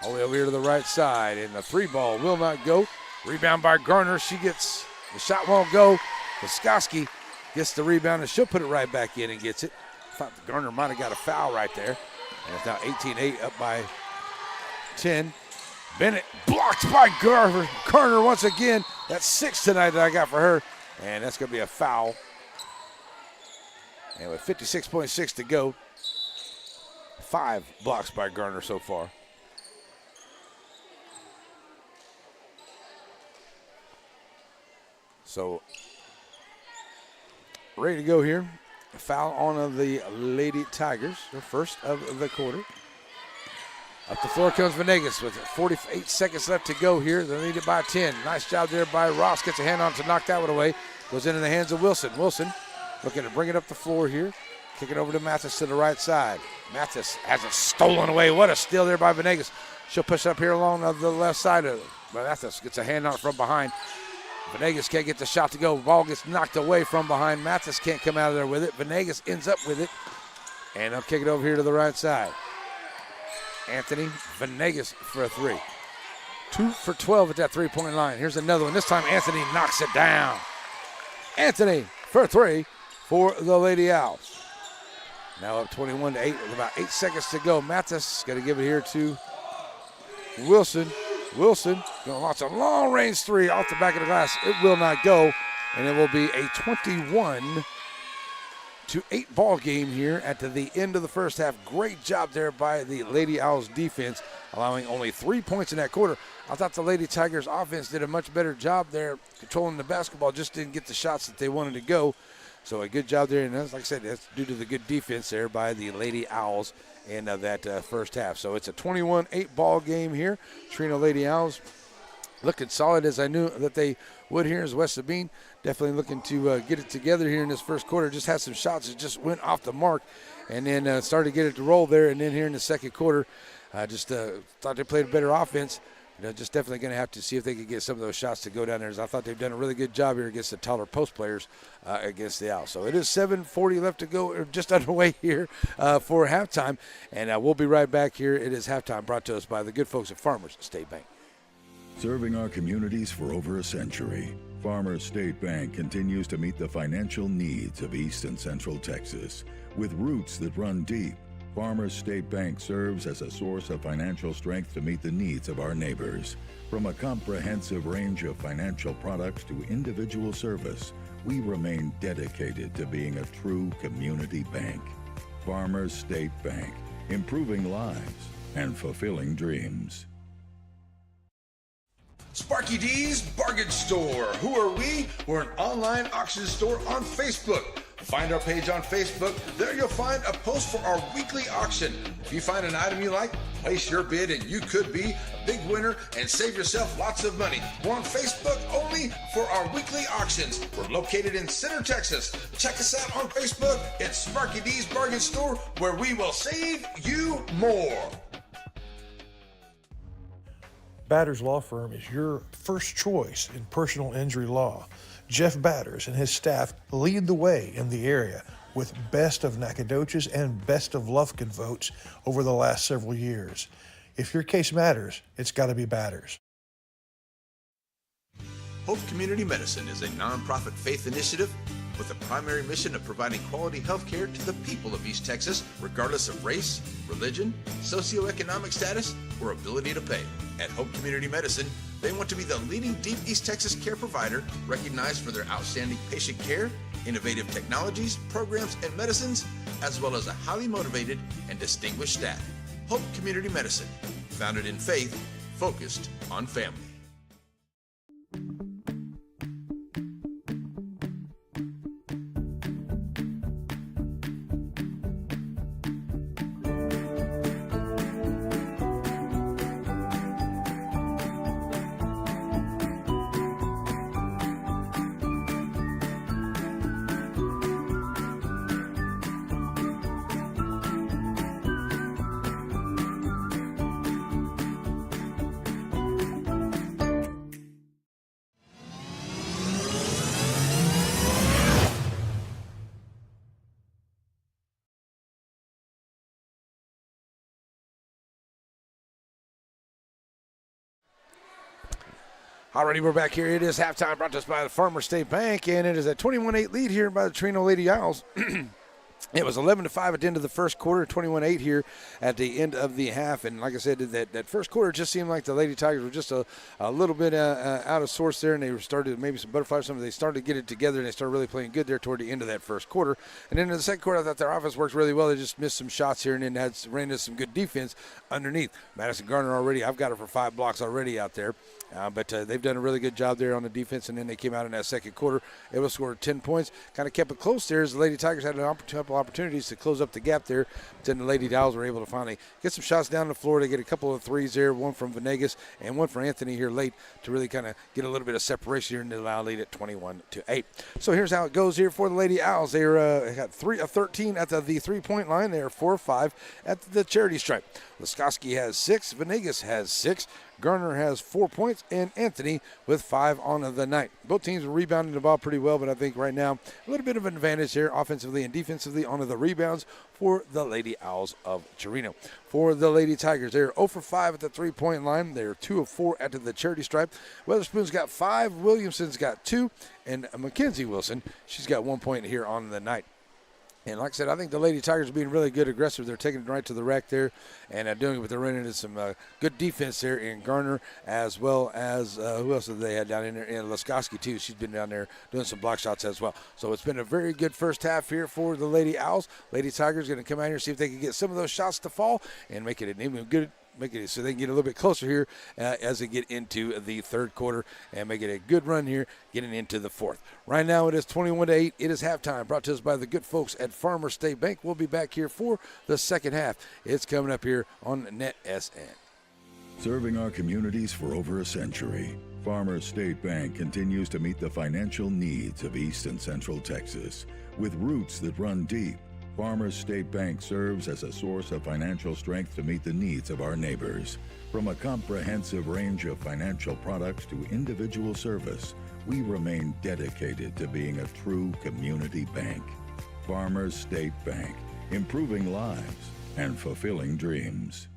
Speaker 2: All the way over here to the right side, and the 3 ball will not go. Rebound by Garner. She gets, the shot won't go. Laskowski gets the rebound, and she'll put it right back in and gets it. Thought Garner might have got a foul right there. And it's now 18-8 up by 10. Bennett blocked by Garner once again. That's 6 tonight that I got for her. And that's going to be a foul. And with 56.6 to go, 5 blocks by Garner so far. So, ready to go here. A foul on the Lady Tigers, the first of the quarter. Up the floor comes Venegas with 48 seconds left to go here. They lead it by 10. Nice job there by Ross. Gets a hand on to knock that one away. Goes into the hands of Wilson. Wilson looking to bring it up the floor here. Kick it over to Mathis to the right side. Mathis has it stolen away. What a steal there by Venegas. She'll push up here along the left side of it. Mathis gets a hand on it from behind. Venegas can't get the shot to go. Ball gets knocked away from behind. Mathis can't come out of there with it. Venegas ends up with it. And they'll kick it over here to the right side. Anthony Venegas for a 3. 2 for 12 at that 3-point line. Here's another one. This time Anthony knocks it down. Anthony for 3 for the Lady Owls. Now up 21-8 with about 8 seconds to go. Mathis got to give it here to Wilson. Wilson going to launch a long-range 3 off the back of the glass. It will not go, and it will be a 21-12 21-8 ball game here at the end of the first half. Great job there by the Lady Owls defense, allowing only 3 points in that quarter. I thought the Lady Tigers offense did a much better job there controlling the basketball, just didn't get the shots that they wanted to go. So a good job there, and like I said, that's due to the good defense there by the Lady Owls in that first half. So it's a 21-8 ball game here. Chireno Lady Owls looking solid as I knew that they would here as West Sabine. Definitely looking to get it together here in this first quarter. Just had some shots that just went off the mark and then started to get it to roll there. And then here in the second quarter, I just thought they played a better offense. Just definitely going to have to see if they could get some of those shots to go down there. As I thought they've done a really good job here against the taller post players against the Owls. So it is 7:40 left to go, or just underway here for halftime. And we'll be right back here. It is halftime, brought to us by the good folks at Farmers State Bank.
Speaker 4: Serving our communities for over a century, Farmers State Bank continues to meet the financial needs of East and Central Texas. With roots that run deep, Farmers State Bank serves as a source of financial strength to meet the needs of our neighbors. From a comprehensive range of financial products to individual service, we remain dedicated to being a true community bank. Farmers State Bank, improving lives and fulfilling dreams.
Speaker 1: Sparky D's Bargain Store. Who are we? We're an online auction store on Facebook. Find our page on Facebook. There you'll find a post for our weekly auction. If you find an item you like, place your bid and you could be a big winner and save yourself lots of money. We're on Facebook only for our weekly auctions. We're located in Center, Texas. Check us out on Facebook. It's Sparky D's Bargain Store, where we will save you more.
Speaker 3: Batters Law Firm is your first choice in personal injury law. Jeff Batters and his staff lead the way in the area with Best of Nacogdoches and Best of Lufkin votes over the last several years. If your case matters, it's got to be Batters.
Speaker 1: Hope Community Medicine is a nonprofit faith initiative with the primary mission of providing quality health care to the people of East Texas, regardless of race, religion, socioeconomic status, or ability to pay. At Hope Community Medicine, they want to be the leading deep East Texas care provider, recognized for their outstanding patient care, innovative technologies, programs, and medicines, as well as a highly motivated and distinguished staff. Hope Community Medicine, founded in faith, focused on family.
Speaker 2: Alrighty, we're back here. It is halftime, brought to us by the Farmers State Bank, and it is a 21-8 lead here by the Chireno Lady Owls. It was 11-5 at the end of the first quarter, 21-8 here at the end of the half. And like I said, that first quarter just seemed like the Lady Tigers were just a little bit out of sorts there, and they started maybe some butterflies. They started to get it together, and they started really playing good there toward the end of that first quarter. And then in the second quarter, I thought their offense worked really well. They just missed some shots here and then ran into some good defense underneath. Madison Garner already, I've got her for 5 blocks already out there. But they've done a really good job there on the defense, and then they came out in that second quarter, able to score 10 points, kind of kept it close there as the Lady Tigers had a couple opportunities to close up the gap there. But then the Lady Owls were able to finally get some shots down the floor. They get a couple of threes there, one from Venegas and one for Anthony here late to really kind of get a little bit of separation here and allow lead at 21-8. So here's how it goes here for the Lady Owls. They got 3 of 13 at the three-point line. They are 4 of 5 at the charity stripe. Laskowski has 6, Venegas has 6, Garner has 4 points, and Anthony with 5 on the night. Both teams are rebounding the ball pretty well, but I think right now a little bit of an advantage here offensively and defensively on the rebounds for the Lady Owls of Chireno. For the Lady Tigers, they're 0 for 5 at the three-point line. They're 2 of 4 at the charity stripe. Weatherspoon's got 5, Williamson's got 2, and Mackenzie Wilson, she's got 1 point here on the night. And like I said, I think the Lady Tigers are being really good, aggressive. They're taking it right to the rack there and doing it, but they're running into some good defense there in Garner, as well as who else have they had down in there? And Laskowski, too. She's been down there doing some block shots as well. So it's been a very good first half here for the Lady Owls. Lady Tigers going to come out here and see if they can get some of those shots to fall and make it an even good. Make it so they can get a little bit closer here as they get into the third quarter and make it a good run here getting into the fourth. Right now it is 21-8. It is halftime, brought to us by the good folks at Farmer State Bank. We'll be back here for the second half. It's coming up here on NetSN.
Speaker 4: Serving our communities for over a century, Farmer State Bank continues to meet the financial needs of East and Central Texas. With roots that run deep, Farmers State Bank serves as a source of financial strength to meet the needs of our neighbors. From a comprehensive range of financial products to individual service, we remain dedicated to being a true community bank. Farmers State Bank, improving lives and fulfilling dreams.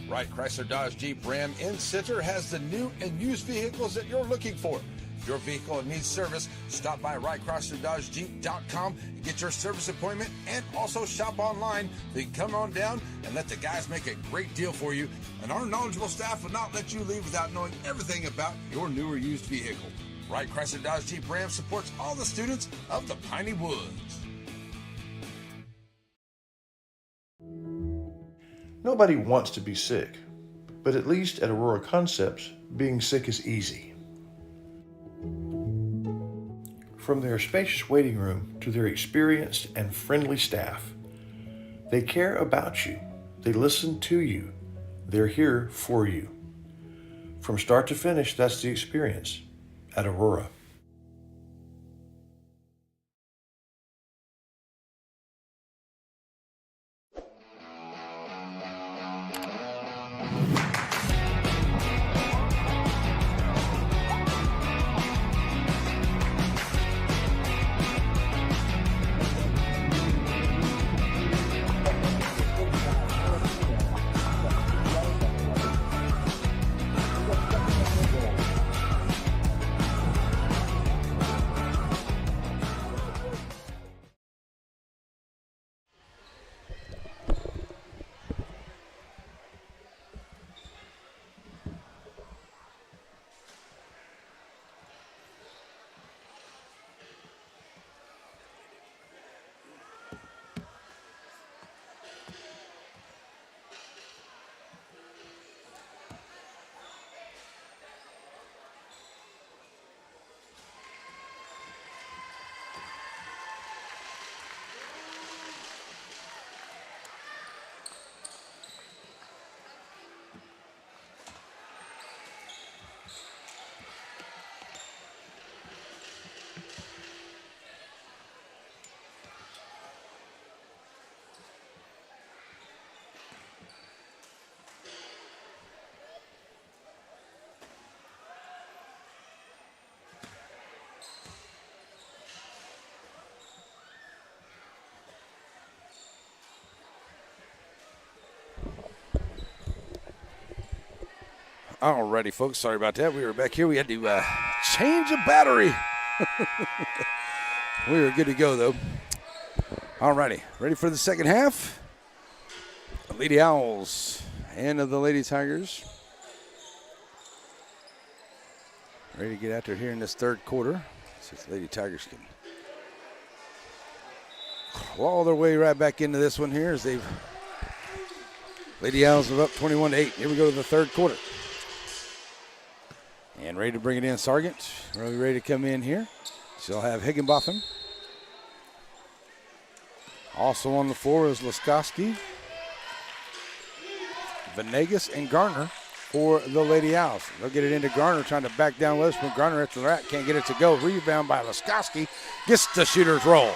Speaker 1: Wright Chrysler Dodge Jeep Ram in Center has the new and used vehicles that you're looking for. If your vehicle needs service, stop by WrightChryslerDodgeJeep.com and get your service appointment, and also shop online. Then come on down and let the guys make a great deal for you. And our knowledgeable staff will not let you leave without knowing everything about your new or used vehicle. Wright Chrysler Dodge Jeep Ram supports all the students of the Piney Woods.
Speaker 3: Nobody wants to be sick, but at least at Aurora Concepts, being sick is easy. From their spacious waiting room to their experienced and friendly staff, they care about you, they listen to you, they're here for you. From start to finish, that's the experience at Aurora.
Speaker 2: Alrighty, folks. Sorry about that. We were back here. We had to change a battery. We were good to go, though. Alrighty. Ready for the second half? The Lady Owls and the Lady Tigers. Ready to get out there here in this third quarter. See if the Lady Tigers can claw their way right back into this one here as they've. Lady Owls are up 21-8. Here we go to the third quarter. And ready to bring it in, Sargent. Really ready to come in here. She'll have Higginbotham. Also on the floor is Laskowski, Venegas, and Garner for the Lady Owls. They'll get it into Garner, trying to back down Witherspoon. Garner at the rack, can't get it to go. Rebound by Laskowski. Gets the shooter's roll.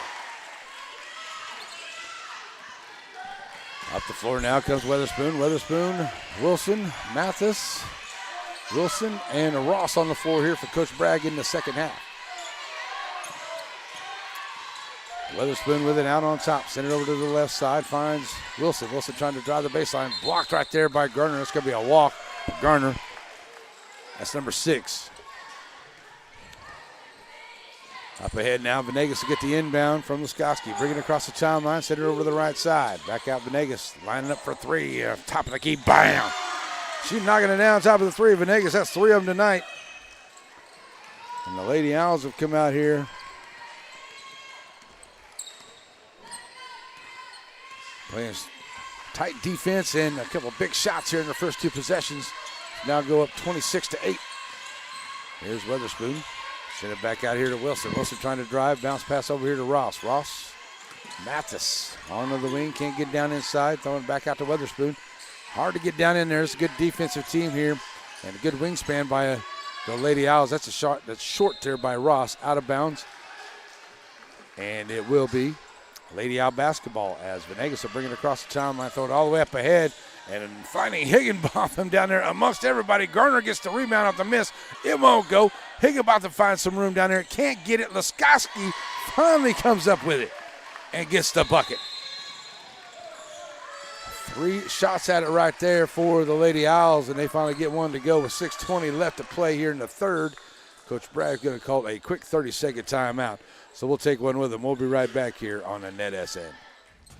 Speaker 2: Up the floor now comes Witherspoon. Witherspoon, Wilson, Mathis, Wilson, and Ross on the floor here for Coach Bragg in the second half. Witherspoon with it out on top. Send it over to the left side. Finds Wilson. Wilson trying to drive the baseline. Blocked right there by Garner. That's going to be a walk. Garner. That's number 6. Up ahead now, Venegas to get the inbound from Laskoski. Bring it across the timeline, send it over to the right side. Back out Venegas, lining up for three. Top of the key, bam! She's knocking it down top of the three. Venegas, that's 3 of them tonight. And the Lady Owls have come out here. Playing tight defense and a couple big shots here in their first 2 possessions. Now go up 26-8. Here's Weatherspoon. Send it back out here to Wilson. Wilson trying to drive. Bounce pass over here to Ross. Ross, Mathis onto the wing. Can't get down inside. Throwing back out to Weatherspoon. Hard to get down in there. It's a good defensive team here. And a good wingspan by the Lady Owls. That's a shot that's short there by Ross. Out of bounds. And it will be Lady Owl basketball as Venegas will bring it across the timeline. Throw it all the way up ahead. And finding Higginbotham down there amongst everybody. Garner gets the rebound off the miss. It won't go. Higginbotham finds some room down there. Can't get it. Laskoski finally comes up with it and gets the bucket. 3 shots at it right there for the Lady Owls, and they finally get one to go with 6:20 left to play here in the third. Coach Bragg's going to call a quick 30-second timeout. So we'll take one with him. We'll be right back here on the Net SN.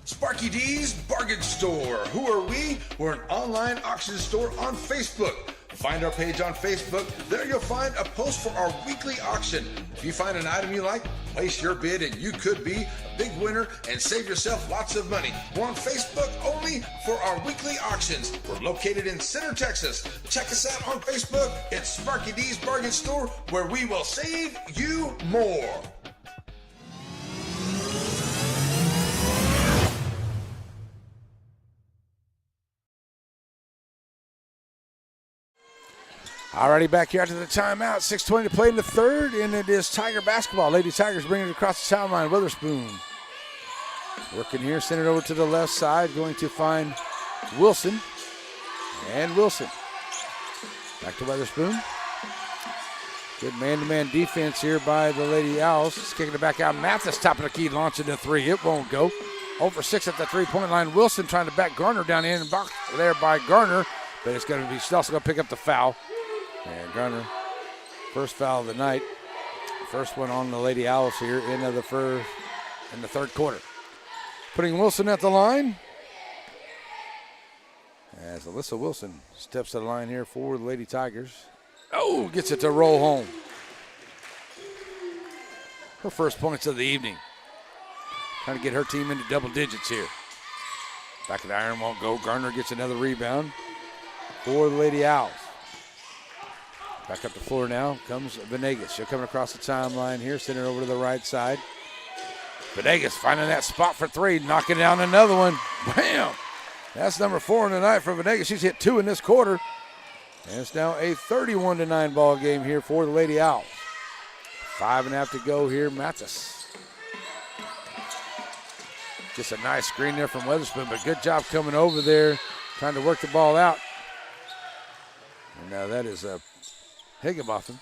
Speaker 1: Sparky D's Bargain Store. Who are we? We're an online auction store on Facebook. Find our page on Facebook. There you'll find a post for our weekly auction. If you find an item you like, place your bid and you could be a big winner and save yourself lots of money. We're on Facebook only for our weekly auctions. We're located in Center, Texas. Check us out on Facebook. It's Sparky D's Bargain Store, where we will save you more.
Speaker 2: Alrighty, back here after the timeout. 6:20 to play in the third, and it is Tiger basketball. Lady Tigers bringing it across the timeline. Witherspoon working here, send it over to the left side, going to find Wilson. And Wilson. Back to Witherspoon. Good man-to-man defense here by the Lady Owls. Just kicking it back out. Mathis top of the key, launching the three. It won't go. 0 for 6 at the three-point line. Wilson trying to back Garner down in and box there by Garner, but it's going to be still going to pick up the foul. And Garner, first foul of the night. First one on the Lady Owls here in the third quarter. Putting Wilson at the line. As Alyssa Wilson steps to the line here for the Lady Tigers. Oh, gets it to roll home. Her first points of the evening. Trying to get her team into double digits here. Back of the iron won't go. Garner gets another rebound for the Lady Owls. Back up the floor now comes Venegas. She'll come across the timeline here, send it over to the right side. Venegas finding that spot for three, knocking down another one. Bam! That's number 4 in the night for Venegas. She's hit 2 in this quarter. And it's now a 31-9 ball game here for the Lady Owls. 5.5 to go here, Mathis. Just a nice screen there from Weatherspoon, but good job coming over there, trying to work the ball out. And now that is Higginbotham.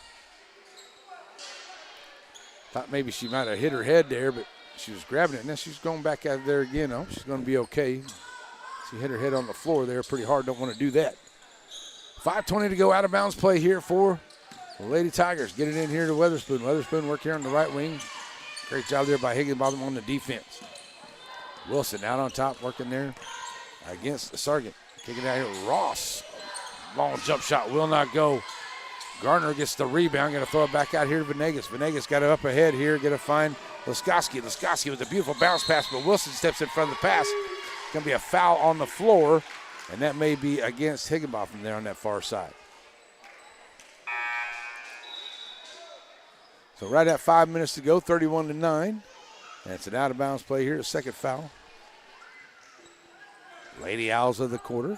Speaker 2: Thought maybe she might have hit her head there, but she was grabbing it. Now she's going back out there again. Oh, she's going to be okay. She hit her head on the floor there pretty hard. Don't want to do that. 5:20 to go, out of bounds play here for the Lady Tigers. Get it in here to Weatherspoon. Weatherspoon work here on the right wing. Great job there by Higginbotham on the defense. Wilson out on top working there against the Sargent. Kicking out here. Ross. Long jump shot will not go. Garner gets the rebound. Going to throw it back out here to Venegas. Venegas got it up ahead here. Going to find Laskoski. Laskoski with a beautiful bounce pass, but Wilson steps in front of the pass. Going to be a foul on the floor, and that may be against Higginbotham there on that far side. So right at 5 minutes to go, 31-9. And it's an out-of-bounds play here, a second foul. Lady Owls of the quarter.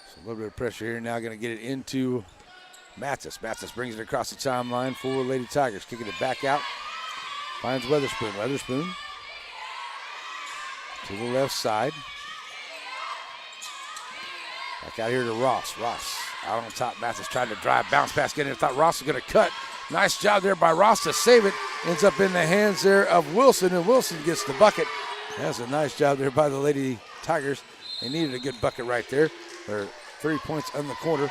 Speaker 2: So a little bit of pressure here. Now going to get it into Mathis. Mathis brings it across the timeline for Lady Tigers. Kicking it back out. Finds Weatherspoon. Weatherspoon to the left side. Back out here to Ross. Ross out on top. Mathis tried to drive. Bounce pass. Getting it. Thought Ross was going to cut. Nice job there by Ross to save it. Ends up in the hands there of Wilson, and Wilson gets the bucket. That's a nice job there by the Lady Tigers. They needed a good bucket right there. They're 3 points on the quarter.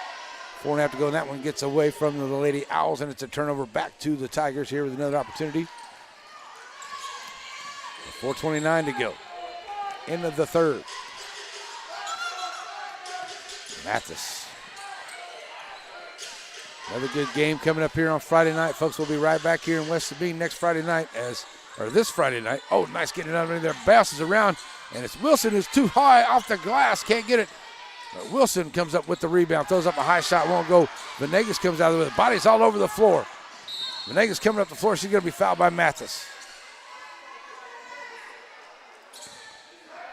Speaker 2: 4.5 to go, and that one gets away from the Lady Owls, and it's a turnover back to the Tigers here with another opportunity. 4:29 to go. End of the third. Mathis. Another good game coming up here on Friday night. Folks, we'll be right back here in West Sabine next Friday night this Friday night. Oh, nice getting it underneath there. Bounces around, and it's Wilson who's too high off the glass. Can't get it. But Wilson comes up with the rebound. Throws up a high shot. Won't go. Venegas comes out with it. Body's all over the floor. Venegas coming up the floor. She's going to be fouled by Mathis.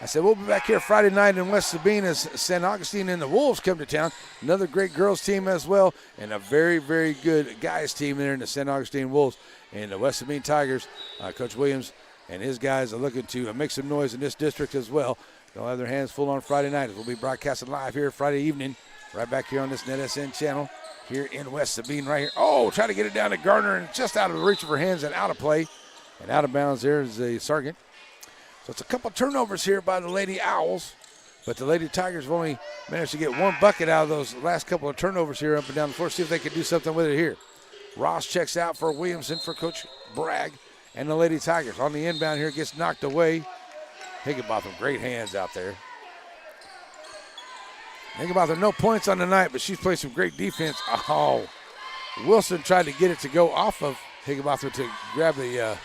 Speaker 2: I said, we'll be back here Friday night in West Sabine as San Augustine and the Wolves come to town. Another great girls team as well, and a very, very good guys team there in the San Augustine Wolves. And the West Sabine Tigers, Coach Williams and his guys are looking to make some noise in this district as well. They'll have their hands full on Friday night as we'll be broadcasting live here Friday evening, right back here on this NetSN channel here in West Sabine right here. Oh, try to get it down to Garner, and just out of the reach of her hands and out of play. And out of bounds there is the Sargent. So it's a couple turnovers here by the Lady Owls, but the Lady Tigers have only managed to get one bucket out of those last couple of turnovers here up and down the floor. See if they can do something with it here. Ross checks out for Williamson for Coach Bragg, and the Lady Tigers on the inbound here gets knocked away. Higginbotham, great hands out there. Higginbotham, no points on the night, but she's played some great defense. Oh, Wilson tried to get it to go off of Higginbotham to grab the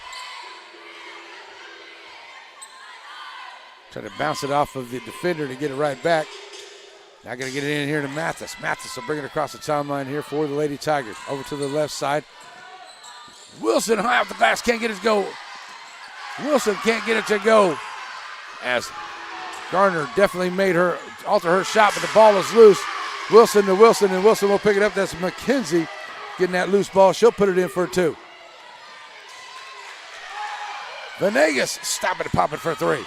Speaker 2: try to bounce it off of the defender to get it right back. Now going to get it in here to Mathis. Mathis will bring it across the timeline here for the Lady Tigers. Over to the left side. Wilson high off the glass, can't get it to go. Wilson can't get it to go. As Garner definitely made her alter her shot, but the ball is loose. Wilson to Wilson, and Wilson will pick it up. That's McKenzie getting that loose ball. She'll put it in for two. Venegas stopping and popping for three.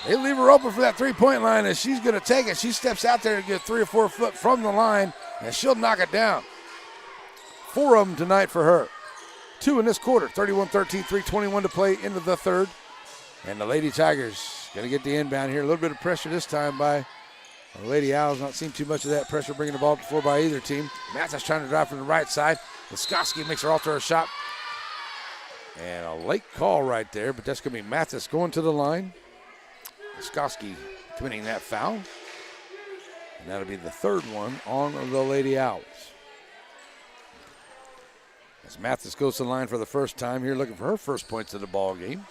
Speaker 2: They leave her open for that three-point line, and she's going to take it. She steps out there and get 3 or 4 foot from the line, and she'll knock it down. 4 of them tonight for her. 2 in this quarter, 31-13, 3:21 to play into the third. And the Lady Tigers going to get the inbound here. A little bit of pressure this time by the Lady Owls. Not seen too much of that pressure bringing the ball to the floor by either team. Mathis trying to drive from the right side. Laskowski makes her alter her shot. And a late call right there, but that's going to be Mathis going to the line. Laskowski committing that foul. And that'll be the third one on the Lady Owls. As Mathis goes to the line for the first time here, looking for her first points of the ball game.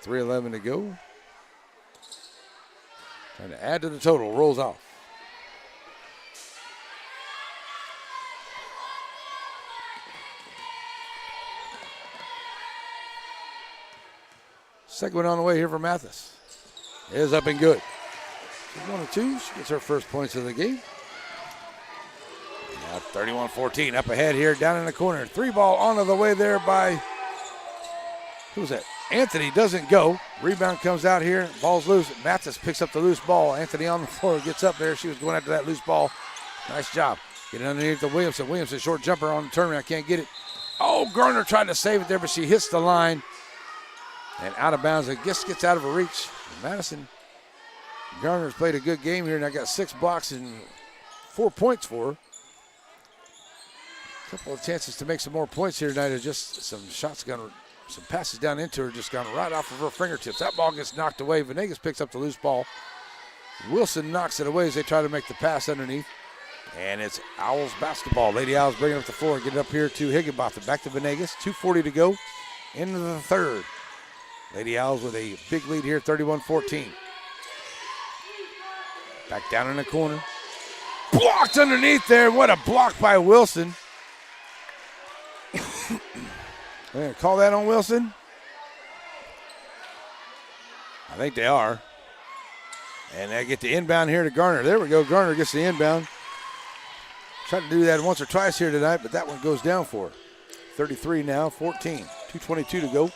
Speaker 2: 3:11 to go. Trying to add to the total, rolls off. Second one on the way here for Mathis. Is up and good. She's 1 of 2. She gets her first points of the game. Now 31-14 up ahead here down in the corner. 3 ball onto the way there by, who's that? Anthony doesn't go. Rebound comes out here. Ball's loose. Mathis picks up the loose ball. Anthony on the floor gets up there. She was going after that loose ball. Nice job. Getting underneath the Williamson. Williamson, short jumper on the turnaround. Can't get it. Oh, Garner tried to save it there, but she hits the line. And out of bounds. It just gets out of her reach. Madison Garner's played a good game here, and I got 6 blocks and 4 points for her. A couple of chances to make some more points here tonight. Just some shots gone, some passes down into her, just gone right off of her fingertips. That ball gets knocked away. Venegas picks up the loose ball. Wilson knocks it away as they try to make the pass underneath. And it's Owls basketball. Lady Owls bringing up the floor. Get it up here to Higginbotham. Back to Venegas. 2:40 to go into the third. Lady Owls with a big lead here, 31-14. Back down in the corner. Blocked underneath there. What a block by Wilson. They're going to call that on Wilson? I think they are. And they get the inbound here to Garner. There we go. Garner gets the inbound. Tried to do that once or twice here tonight, but that one goes down for her. 33 now, 14. 2:22 to go.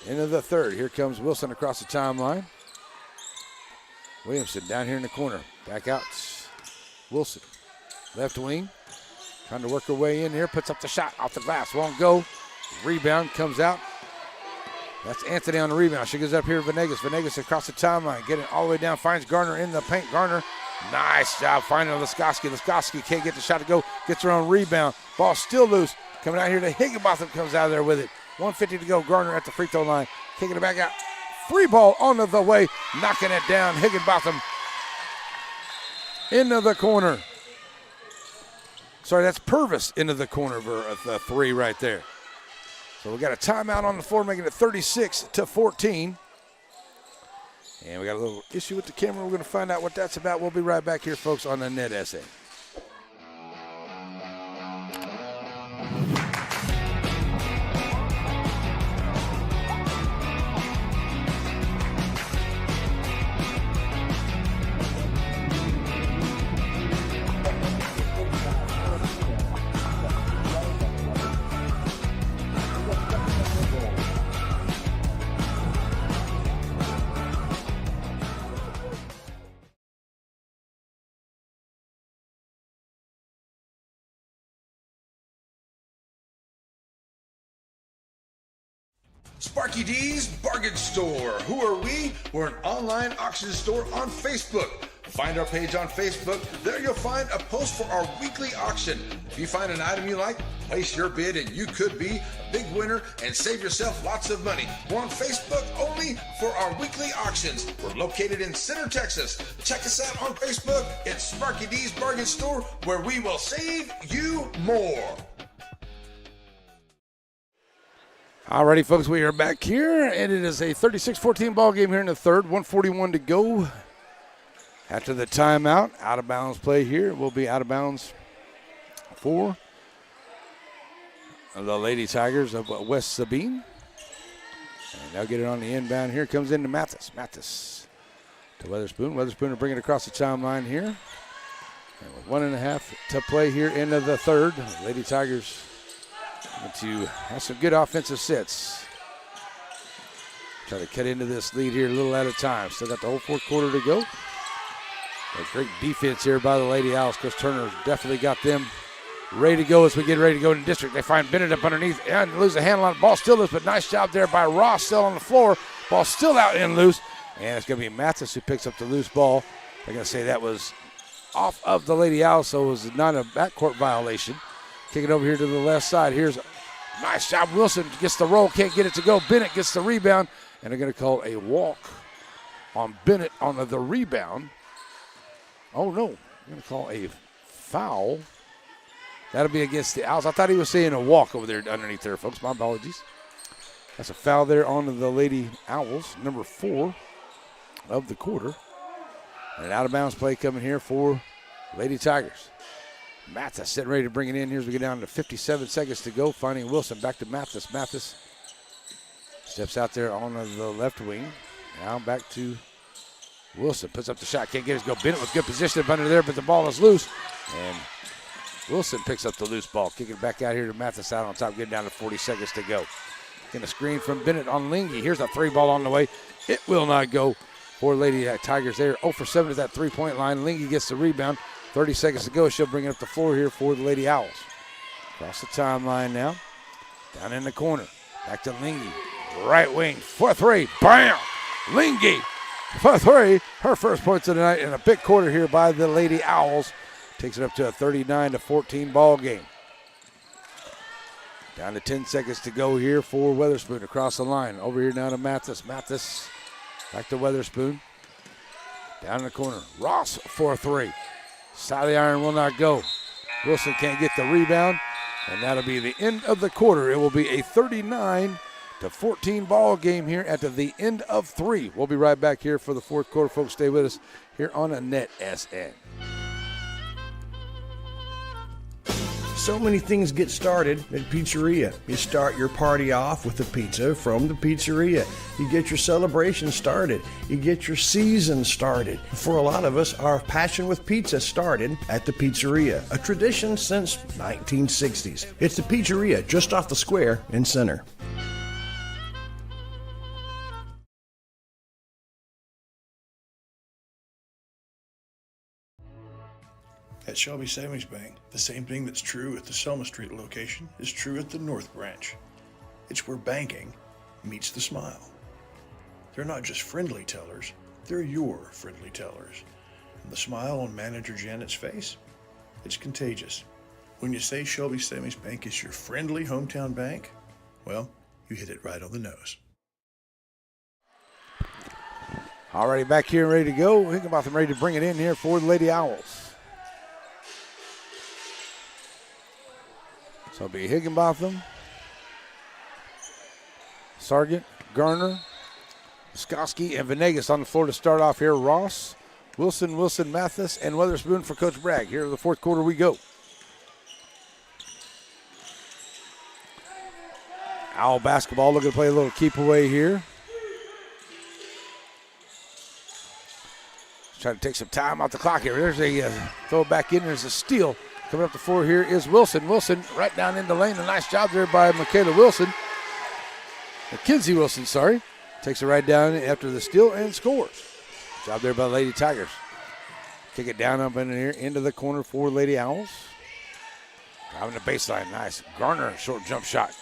Speaker 2: Into the third. Here comes Wilson across the timeline. Williamson down here in the corner. Back out. Wilson. Left wing. Trying to work her way in here. Puts up the shot off the glass. Won't go. Rebound comes out. That's Anthony on the rebound. She goes up here to Venegas. Venegas across the timeline. Getting all the way down. Finds Garner in the paint. Garner Nice job finding Laskowski. Laskowski can't get the shot to go. Gets her own rebound. Ball still loose. Coming out here to Higginbotham, comes out of there with it. 1:50 to go. Garner at the free throw line. Kicking it back out. Free ball on the way. Knocking it down. Higginbotham into the corner. Sorry, that's Purvis into the corner for the three right there. So we got a timeout on the floor, making it 36-14. And we got a little issue with the camera. We're going to find out what that's about. We'll be right back here, folks, on the Net SA.
Speaker 1: Sparky D's Bargain Store. Who are we? We're an online auction store on Facebook. Find our page on Facebook. There you'll find a post for our weekly auction. If you find an item you like, place your bid and you could be a big winner and save yourself lots of money. We're on Facebook only for our weekly auctions. We're located in Center, Texas. Check us out on Facebook. It's Sparky D's Bargain Store, where we will save you more.
Speaker 2: Alrighty, folks, we are back here, and it is a 36-14 ball game here in the third. 1:41 to go after the timeout. Out of bounds play here. It will be out of bounds for the Lady Tigers of West Sabine. And they'll get it on the inbound here. Comes into Mathis. Mathis to Weatherspoon. Weatherspoon will bring it across the timeline here. And with 1.5 to play here into the third. Lady Tigers to have some good offensive sets. Try to cut into this lead here a little at a time. Still got the whole fourth quarter to go. A great defense here by the Lady Owls. Chris Turner definitely got them ready to go as we get ready to go in district. They find Bennett up underneath and lose a handle on the ball. Still loose, but nice job there by Ross, still on the floor. Ball still out and loose. And it's going to be Mathis who picks up the loose ball. They're going to say that was off of the Lady Owls, so it was not a backcourt violation. Kick it over here to the left side. Here's a nice job. Wilson gets the roll, can't get it to go. Bennett gets the rebound, and they're going to call a walk on Bennett on the rebound. Oh, no. They're going to call a foul. That'll be against the Owls. I thought he was saying a walk over there underneath there, folks. My apologies. That's a foul there on the Lady Owls, number 4 of the quarter. And an out-of-bounds play coming here for Lady Tigers. Mathis sitting ready to bring it in here as we get down to 57 seconds to go. Finding Wilson back to Mathis. Mathis steps out there on the left wing. Now back to Wilson. Puts up the shot. Can't get it to go. Bennett with good position up under there, but the ball is loose. And Wilson picks up the loose ball. Kicking it back out here to Mathis out on top. Getting down to 40 seconds to go. Getting a screen from Bennett on Lingy. Here's a 3 ball on the way. It will not go for Lady Tigers there. 0 for 7 at that 3-point line. Lingy gets the rebound. 30 seconds to go. She'll bring it up the floor here for the Lady Owls. Across the timeline now. Down in the corner. Back to Lingy. Right wing for 3. Bam! Lingy for 3. Her first points of the night in a big quarter here by the Lady Owls. Takes it up to a 39-14 ball game. Down to 10 seconds to go here for Weatherspoon across the line. Over here now to Mathis. Mathis back to Weatherspoon. Down in the corner. Ross for 3. Side of the iron will not go. Wilson can't get the rebound, and that'll be the end of the quarter. It will be a 39-14 ball game here at the end of 3. We'll be right back here for the fourth quarter. Folks, stay with us here on a Net SN.
Speaker 3: So many things get started at Pizzeria. You start your party off with a pizza from the pizzeria. You get your celebration started. You get your season started. For a lot of us, our passion with pizza started at the Pizzeria, a tradition since 1960s. It's the Pizzeria just off the square in Center. At Shelby Savings Bank, the same thing that's true at the Selma Street location is true at the North Branch. It's where banking meets the smile. They're not just friendly tellers, they're your friendly tellers. The smile on Manager Janet's face, it's contagious. When you say Shelby Savings Bank is your friendly hometown bank, well, you hit it right on the nose.
Speaker 2: Already back here and ready to go. Higginbotham ready to bring it in here for the Lady Owls. So it'll be Higginbotham, Sargent, Garner, Skoski, and Venegas on the floor to start off here. Ross, Wilson, Mathis, and Weatherspoon for Coach Bragg. Here in the fourth quarter we go. Owl basketball looking to play a little keep away here. Trying to take some time off the clock here. There's a throw it back in. There's a steal. Coming up the floor here is Wilson. Wilson right down in the lane. A nice job there by Mackenzie Wilson. Takes it right down after the steal and scores. Job there by the Lady Tigers. Kick it down up in here into the corner for Lady Owls. Driving the baseline. Nice. Garner, short jump shot.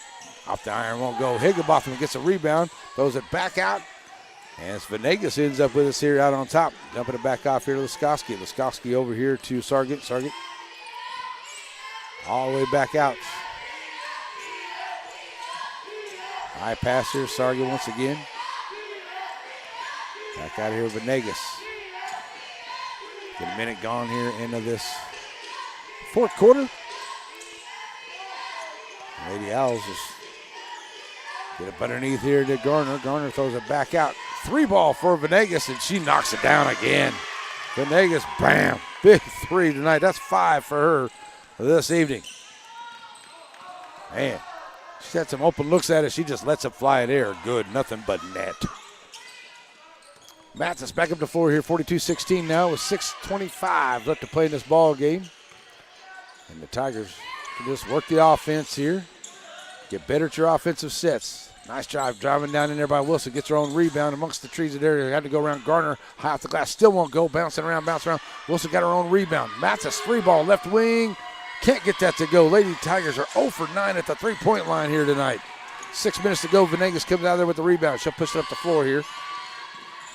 Speaker 2: Off the iron, won't go. Higginbotham gets a rebound. Throws it back out. And Venegas ends up with us here out on top. Dumping it back off here to Laskowski. Laskowski over here to Sargent. Sargent all the way back out. High pass here. Sargent once again. Back out here, Venegas. Get a minute gone here into this fourth quarter. Lady Owls just get up underneath here to Garner. Garner throws it back out. 3-ball for Venegas, and she knocks it down again. Venegas, bam, big 3 tonight. That's 5 for her this evening. Man, she's had some open looks at it. She just lets it fly in air. Good, nothing but net. Mathis back up the floor here, 42-16 now with 6:25 left to play in this ball game. And the Tigers can just work the offense here. Get better at your offensive sets. Nice drive, driving down in there by Wilson. Gets her own rebound amongst the trees of there. Had to go around Garner. High off the glass. Still won't go. Bouncing around. Wilson got her own rebound. Mathis, 3-ball, left wing. Can't get that to go. Lady Tigers are 0 for 9 at the 3-point line here tonight. 6 minutes to go. Venegas comes out there with the rebound. She'll push it up the floor here.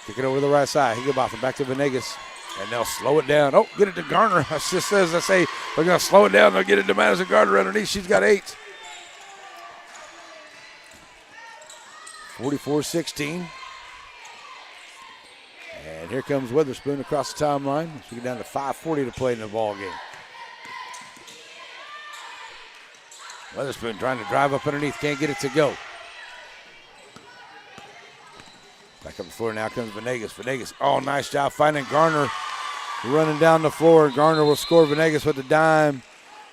Speaker 2: Kick it over to the right side. Higginbotham back to Venegas. And they'll slow it down. Oh, get it to Garner. Just as I say, they're going to slow it down. They'll get it to Madison Garner underneath. She's got 8. 44-16. And here comes Weatherspoon across the timeline. She get down to 5:40 to play in the ball game. Weatherspoon trying to drive up underneath. Can't get it to go. Back up the floor now comes Venegas. Venegas, oh, nice job finding Garner. Running down the floor. Garner will score. Venegas with the dime.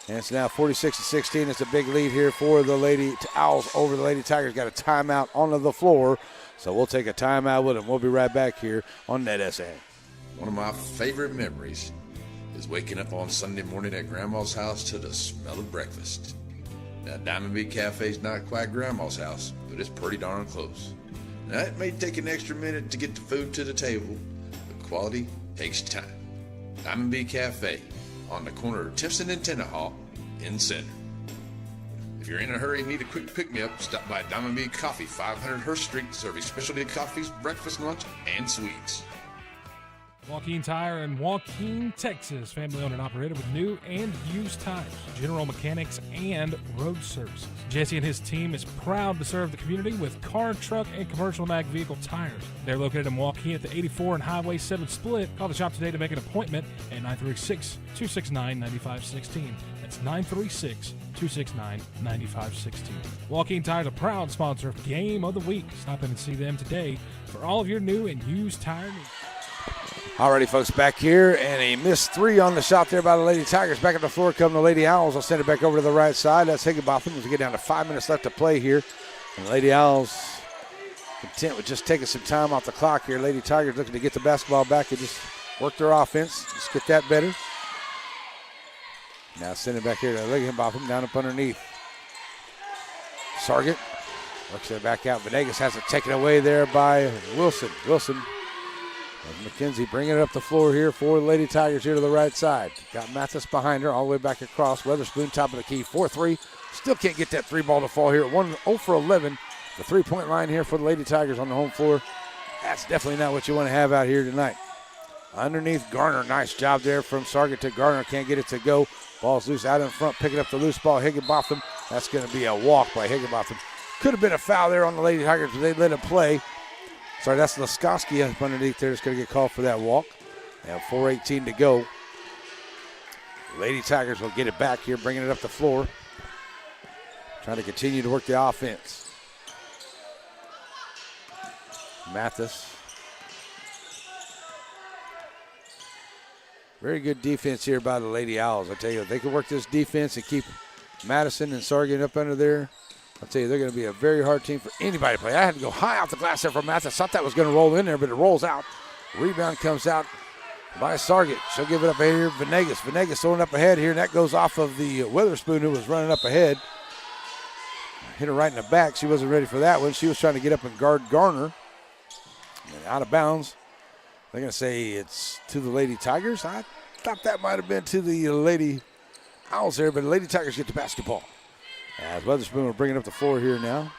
Speaker 2: And it's now 46-16. It's a big lead here for the Lady Owls over the Lady Tigers. Got a timeout onto the floor. So we'll take a timeout with them. We'll be right back here on NetSN.
Speaker 1: One of my favorite memories is waking up on Sunday morning at Grandma's house to the smell of breakfast. Now, Diamond B Cafe's not quite Grandma's house, but it's pretty darn close. Now, it may take an extra minute to get the food to the table, but quality takes time. Diamond B Cafe on the corner of Timpson and Tenahawk in Center. If you're in a hurry and need a quick pick-me-up, stop by Diamond B Coffee, 500 Hurst Street, serving specialty coffees, breakfast, lunch, and sweets.
Speaker 6: Joaquin Tire in Joaquin, Texas. Family owned and operated with new and used tires, general mechanics, and road services. Jesse and his team is proud to serve the community with car, truck, and commercial mag vehicle tires. They're located in Joaquin at the 84 and Highway 7 split. Call the shop today to make an appointment at 936-269-9516. That's 936-269-9516. Joaquin Tire is a proud sponsor of Game of the Week. Stop in and see them today for all of your new and used tire needs.
Speaker 2: Alrighty, folks, back here, and a missed 3 on the shot there by the Lady Tigers. Back at the floor come the Lady Owls. I'll send it back over to the right side. That's Higginbotham as we get down to 5 minutes left to play here. And the Lady Owls content with just taking some time off the clock here. Lady Tigers looking to get the basketball back and just work their offense. Just get that better. Now send it back here to Higginbotham down up underneath. Sargent works it back out. Venegas has it taken away there by Wilson. Wilson. McKenzie bringing it up the floor here for the Lady Tigers here to the right side. Got Mathis behind her all the way back across. Weatherspoon top of the key, 4-3. Still can't get that 3-ball to fall here. 0 for 11. The 3-point line here for the Lady Tigers on the home floor. That's definitely not what you want to have out here tonight. underneath Garner. Nice job there from Sargent to Garner. Can't get it to go. Ball's loose out in front, picking up the loose ball. Higginbotham. That's going to be a walk by Higginbotham. Could have been a foul there on the Lady Tigers, but they let it play. Sorry, that's Laskowski up underneath there. It's going to get called for that walk. And 4:18 to go. Lady Tigers will get it back here, bringing it up the floor. Trying to continue to work the offense. Mathis. Very good defense here by the Lady Owls. I tell you, if they can work this defense and keep Madison and Sargent up under there, I'll tell you, they're going to be a very hard team for anybody to play. I had to go high off the glass there for Mathis. Thought that was going to roll in there, but it rolls out. Rebound comes out by Sargent. She'll give it up here. Venegas throwing up ahead here, and that goes off of the Witherspoon, who was running up ahead. Hit her right in the back. She wasn't ready for that one. She was trying to get up and guard Garner. And out of bounds. They're going to say it's to the Lady Tigers. I thought that might have been to the Lady Owls there, but the Lady Tigers get the basketball. As Witherspoon will bring it up the floor here now.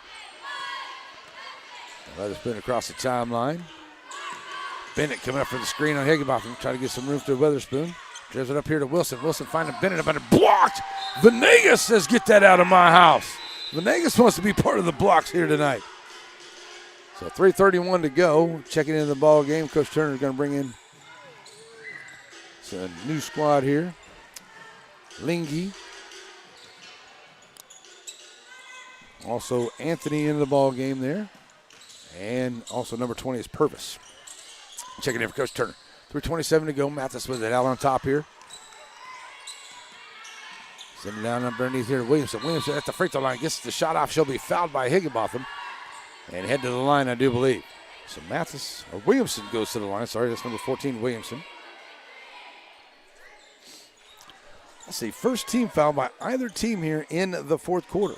Speaker 2: Witherspoon across the timeline. Bennett coming up for the screen on Higginbotham, trying to get some room to Witherspoon. Drives it up here to Wilson. Wilson finding Bennett up under, blocked. Venegas says, get that out of my house. Venegas wants to be part of the blocks here tonight. So 3:31 to go. Checking into the ball game. Coach Turner's going to bring in a new squad here. Lingy. Also Anthony into the ball game there. And also number 20 is Purvis. Checking in for Coach Turner. 3:27 to go. Mathis with it out on top here. Sending down underneath here to Williamson. Williamson at the free throw line gets the shot off. She'll be fouled by Higginbotham. And head to the line, I do believe. So Williamson goes to the line. Sorry, that's number 14, Williamson. Let's see, first team foul by either team here in the fourth quarter.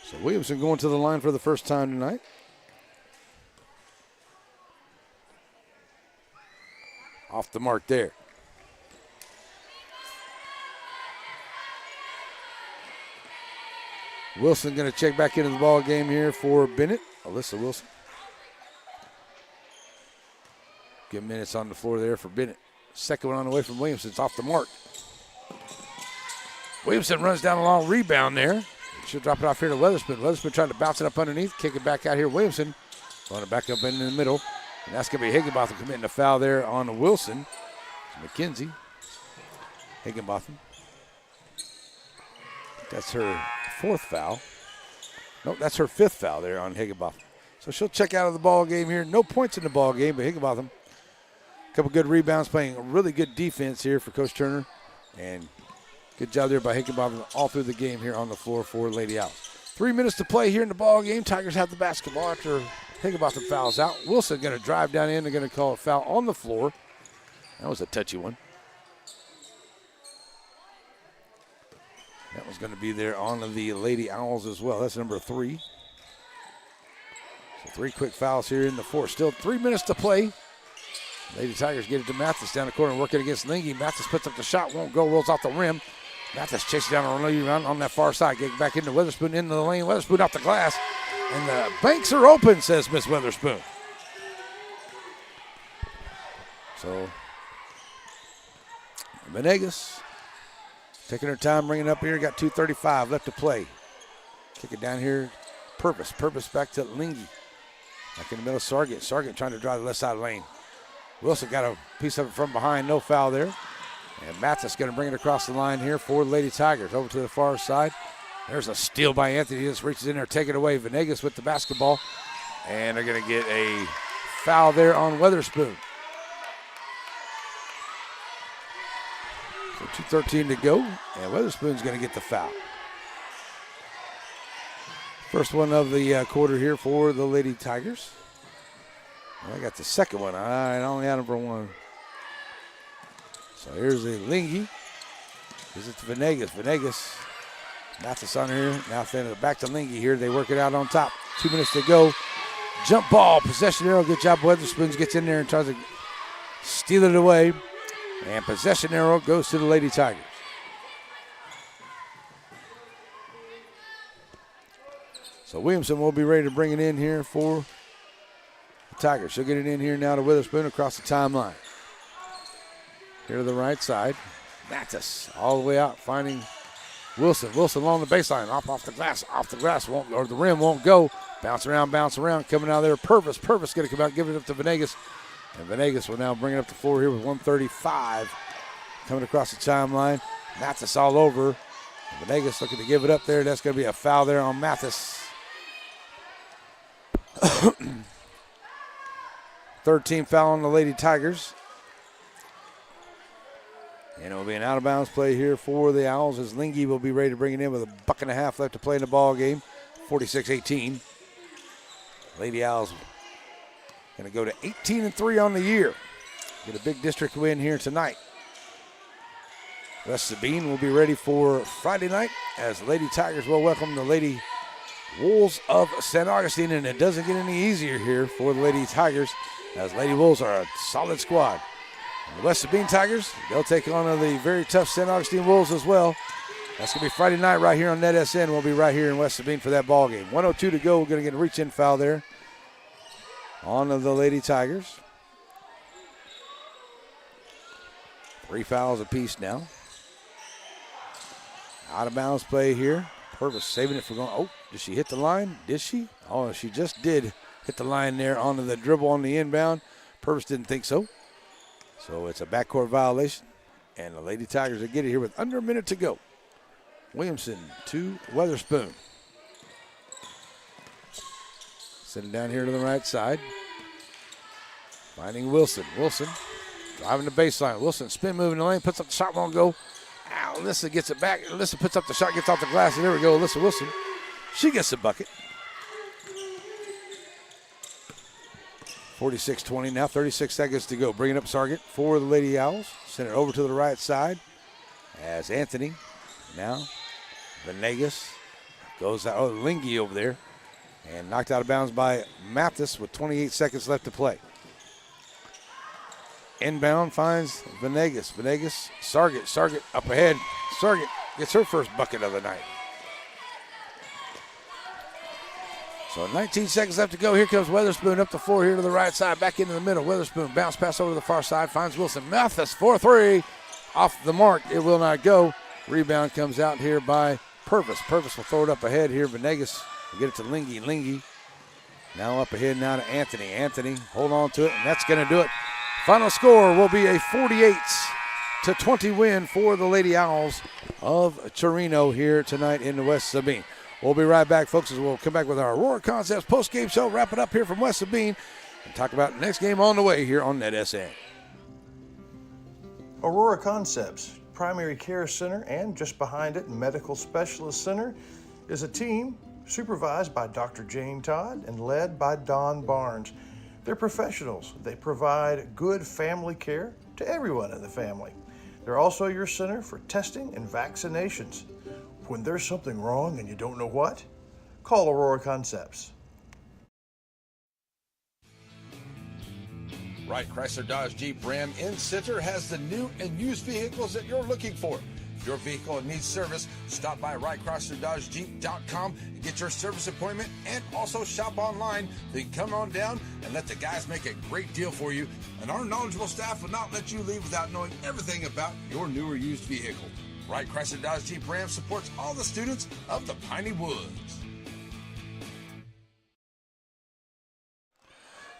Speaker 2: So Williamson going to the line for the first time tonight. Off the mark there. Wilson going to check back into the ball game here for Bennett. Alyssa Wilson. Good minutes on the floor there for Bennett. Second one on the way from Williamson. It's off the mark. Williamson runs down a long rebound there. She'll drop it off here to Weatherspoon. Weatherspoon trying to bounce it up underneath. Kick it back out here. Williamson throwing it back up in the middle. And that's going to be Higginbotham committing a foul there on Wilson. McKenzie. Higginbotham. That's her fourth foul. Nope, that's her fifth foul there on Higginbotham. So she'll check out of the ball game here. No points in the ball game, but Higginbotham, a couple good rebounds, playing a really good defense here for Coach Turner. And good job there by Higginbotham all through the game here on the floor for Lady Owls. 3 minutes to play here in the ball game. Tigers have the basketball after Higginbotham fouls out. Wilson going to drive down in. They're going to call a foul on the floor. That was a touchy one. That was going to be there on the Lady Owls as well. That's number 3. So 3 quick fouls here in the fourth. Still 3 minutes to play. Lady Tigers get it to Mathis down the corner, working against Lingy. Mathis puts up the shot, won't go, rolls off the rim. Mathis chases down on that far side, getting back into Witherspoon, into the lane. Witherspoon off the glass. And the banks are open, says Miss Witherspoon. So, Venegas taking her time, bringing it up here. Got 2:35 left to play. Kick it down here. Purvis back to Lingy. Back in the middle, Sargent. Sargent trying to drive the left side lane. Wilson got a piece of it from behind. No foul there. And Mathis going to bring it across the line here for the Lady Tigers. Over to the far side. There's a steal by Anthony. He just reaches in there, take it away. Venegas with the basketball. And they're going to get a foul there on Witherspoon. So 2:13 to go. And Witherspoon's going to get the foul. First one of the quarter here for the Lady Tigers. I got the second one. I only had number 1. So here's a Lingy. Gives it to Venegas. Venegas. Mathis on here. Now back to Lingy here. They work it out on top. 2 minutes to go. Jump ball. Possession arrow. Good job. Witherspoon gets in there and tries to steal it away. And possession arrow goes to the Lady Tigers. So Williamson will be ready to bring it in here for Tigers. She'll get it in here now to Witherspoon across the timeline. Here to the right side. Mathis all the way out, finding Wilson. Wilson along the baseline, off the glass, won't, or the rim won't go. Bounce around, coming out there. Purvis going to come out, give it up to Venegas. And Venegas will now bring it up the floor here with 1:35 coming across the timeline. Mathis all over. Venegas looking to give it up there. That's going to be a foul there on Mathis. Third team foul on the Lady Tigers. And it will be an out-of-bounds play here for the Owls as Lingy will be ready to bring it in with a buck and a half left to play in the ball game. 46-18. Lady Owls going to go to 18-3 on the year. Get a big district win here tonight. West Sabine will be ready for Friday night as Lady Tigers will welcome the Lady Wolves of St. Augustine, and it doesn't get any easier here for the Lady Tigers as Lady Wolves are a solid squad. And the West Sabine Tigers, they'll take on the very tough St. Augustine Wolves as well. That's going to be Friday night right here on NetSN. We'll be right here in West Sabine for that ball game. 1:02 to go. We're going to get a reach-in foul there on the Lady Tigers. 3 fouls apiece now. Out of bounds play here. Purvis saving it for going. Oh, did she hit the line? Did she? Oh, she just did hit the line there onto the dribble on the inbound. Purvis didn't think so. So it's a backcourt violation. And the Lady Tigers will get it here with under a minute to go. Williamson to Weatherspoon. Sitting down here to the right side. Finding Wilson. Wilson driving the baseline. Wilson spin move in the lane. Puts up the shot. Won't go. Ow, Alyssa gets it back. Alyssa puts up the shot. Gets off the glass. And there we go. Alyssa Wilson. She gets the bucket. 46-20 now. 36 seconds to go. Bringing up Sargent for the Lady Owls. Send it over to the right side as Anthony now. Venegas goes out. Oh, Lingy over there. And knocked out of bounds by Mathis with 28 seconds left to play. Inbound finds Venegas. Venegas, Sargent up ahead. Sargent gets her first bucket of the night. So 19 seconds left to go. Here comes Weatherspoon up the floor here to the right side. Back into the middle. Weatherspoon bounce pass over to the far side. Finds Wilson. Mathis 4-3. Off the mark. It will not go. Rebound comes out here by Purvis. Purvis will throw it up ahead here. Venegas will get it to Lingy. Lingy now up ahead now to Anthony. Anthony hold on to it, and that's going to do it. Final score will be a 48-20 win for the Lady Owls of Chireno here tonight in the West Sabine. We'll be right back, folks, as we'll come back with our Aurora Concepts post-game show, wrap it up here from West Sabine, and talk about the next game on the way here on NetSN.
Speaker 3: Aurora Concepts, Primary Care Center, and just behind it, Medical Specialist Center, is a team supervised by Dr. Jane Todd and led by Don Barnes. They're professionals. They provide good family care to everyone in the family. They're also your center for testing and vaccinations. When there's something wrong and you don't know what, call Aurora Concepts.
Speaker 1: Right Chrysler Dodge Jeep Ram in Center has the new and used vehicles that you're looking for. If your vehicle needs service, stop by RightChryslerDodgeJeep.com and get your service appointment, and also shop online. Then come on down and let the guys make a great deal for you. And our knowledgeable staff will not let you leave without knowing everything about your new or used vehicle. Right Chrysler Dodge Jeep Ram supports all the students of the Piney Woods.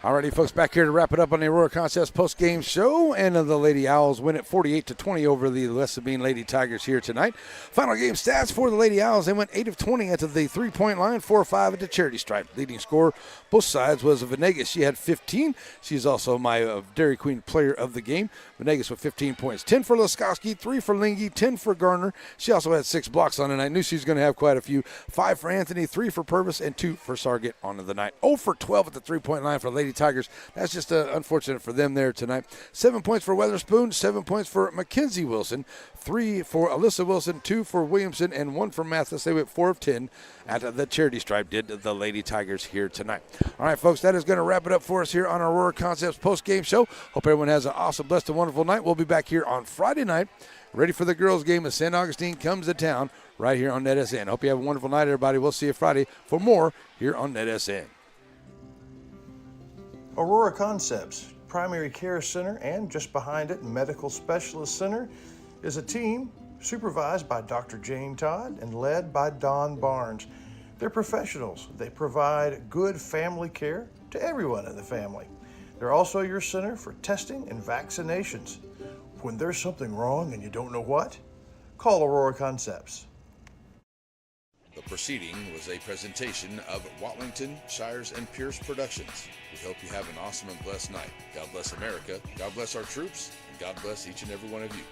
Speaker 2: Alrighty, folks, back here to wrap it up on the Aurora Concepts post-game show, and the Lady Owls win it 48-20 over the West Sabine Lady Tigers here tonight. Final game stats for the Lady Owls: they went 8 of 20 at the three-point line, 4 of 5 at the charity stripe. Leading scorer both sides was Venegas. She had 15. She's also my Dairy Queen player of the game. Venegas with 15 points, 10 for Laskowski, 3 for Lingy, 10 for Garner. She also had 6 blocks on the night. I knew she was going to have quite a few. 5 for Anthony, 3 for Purvis, and 2 for Sargent on the night. 0 for 12 at the three-point line for Lady Tigers. That's just unfortunate for them there tonight. 7 points for Weatherspoon, 7 points for Mackenzie Wilson, 3 for Alyssa Wilson, 2 for Williamson, and 1 for Mathis. They went 4 of 10 at the charity stripe, did the Lady Tigers here tonight. All right, folks, that is going to wrap it up for us here on our Aurora Concepts post-game show. Hope everyone has an awesome, blessed, and wonderful night. We'll be back here on Friday night, ready for the girls' game as St. Augustine comes to town right here on NetSN. Hope you have a wonderful night, everybody. We'll see you Friday for more here on NetSN.
Speaker 3: Aurora Concepts Primary Care Center, and just behind it, Medical Specialist Center, is a team supervised by Dr. Jane Todd and led by Don Barnes. They're professionals. They provide good family care to everyone in the family. They're also your center for testing and vaccinations. When there's something wrong and you don't know what, call Aurora Concepts.
Speaker 1: The proceeding was a presentation of Watlington, Shires, and Pierce Productions. We hope you have an awesome and blessed night. God bless America, God bless our troops, and God bless each and every one of you.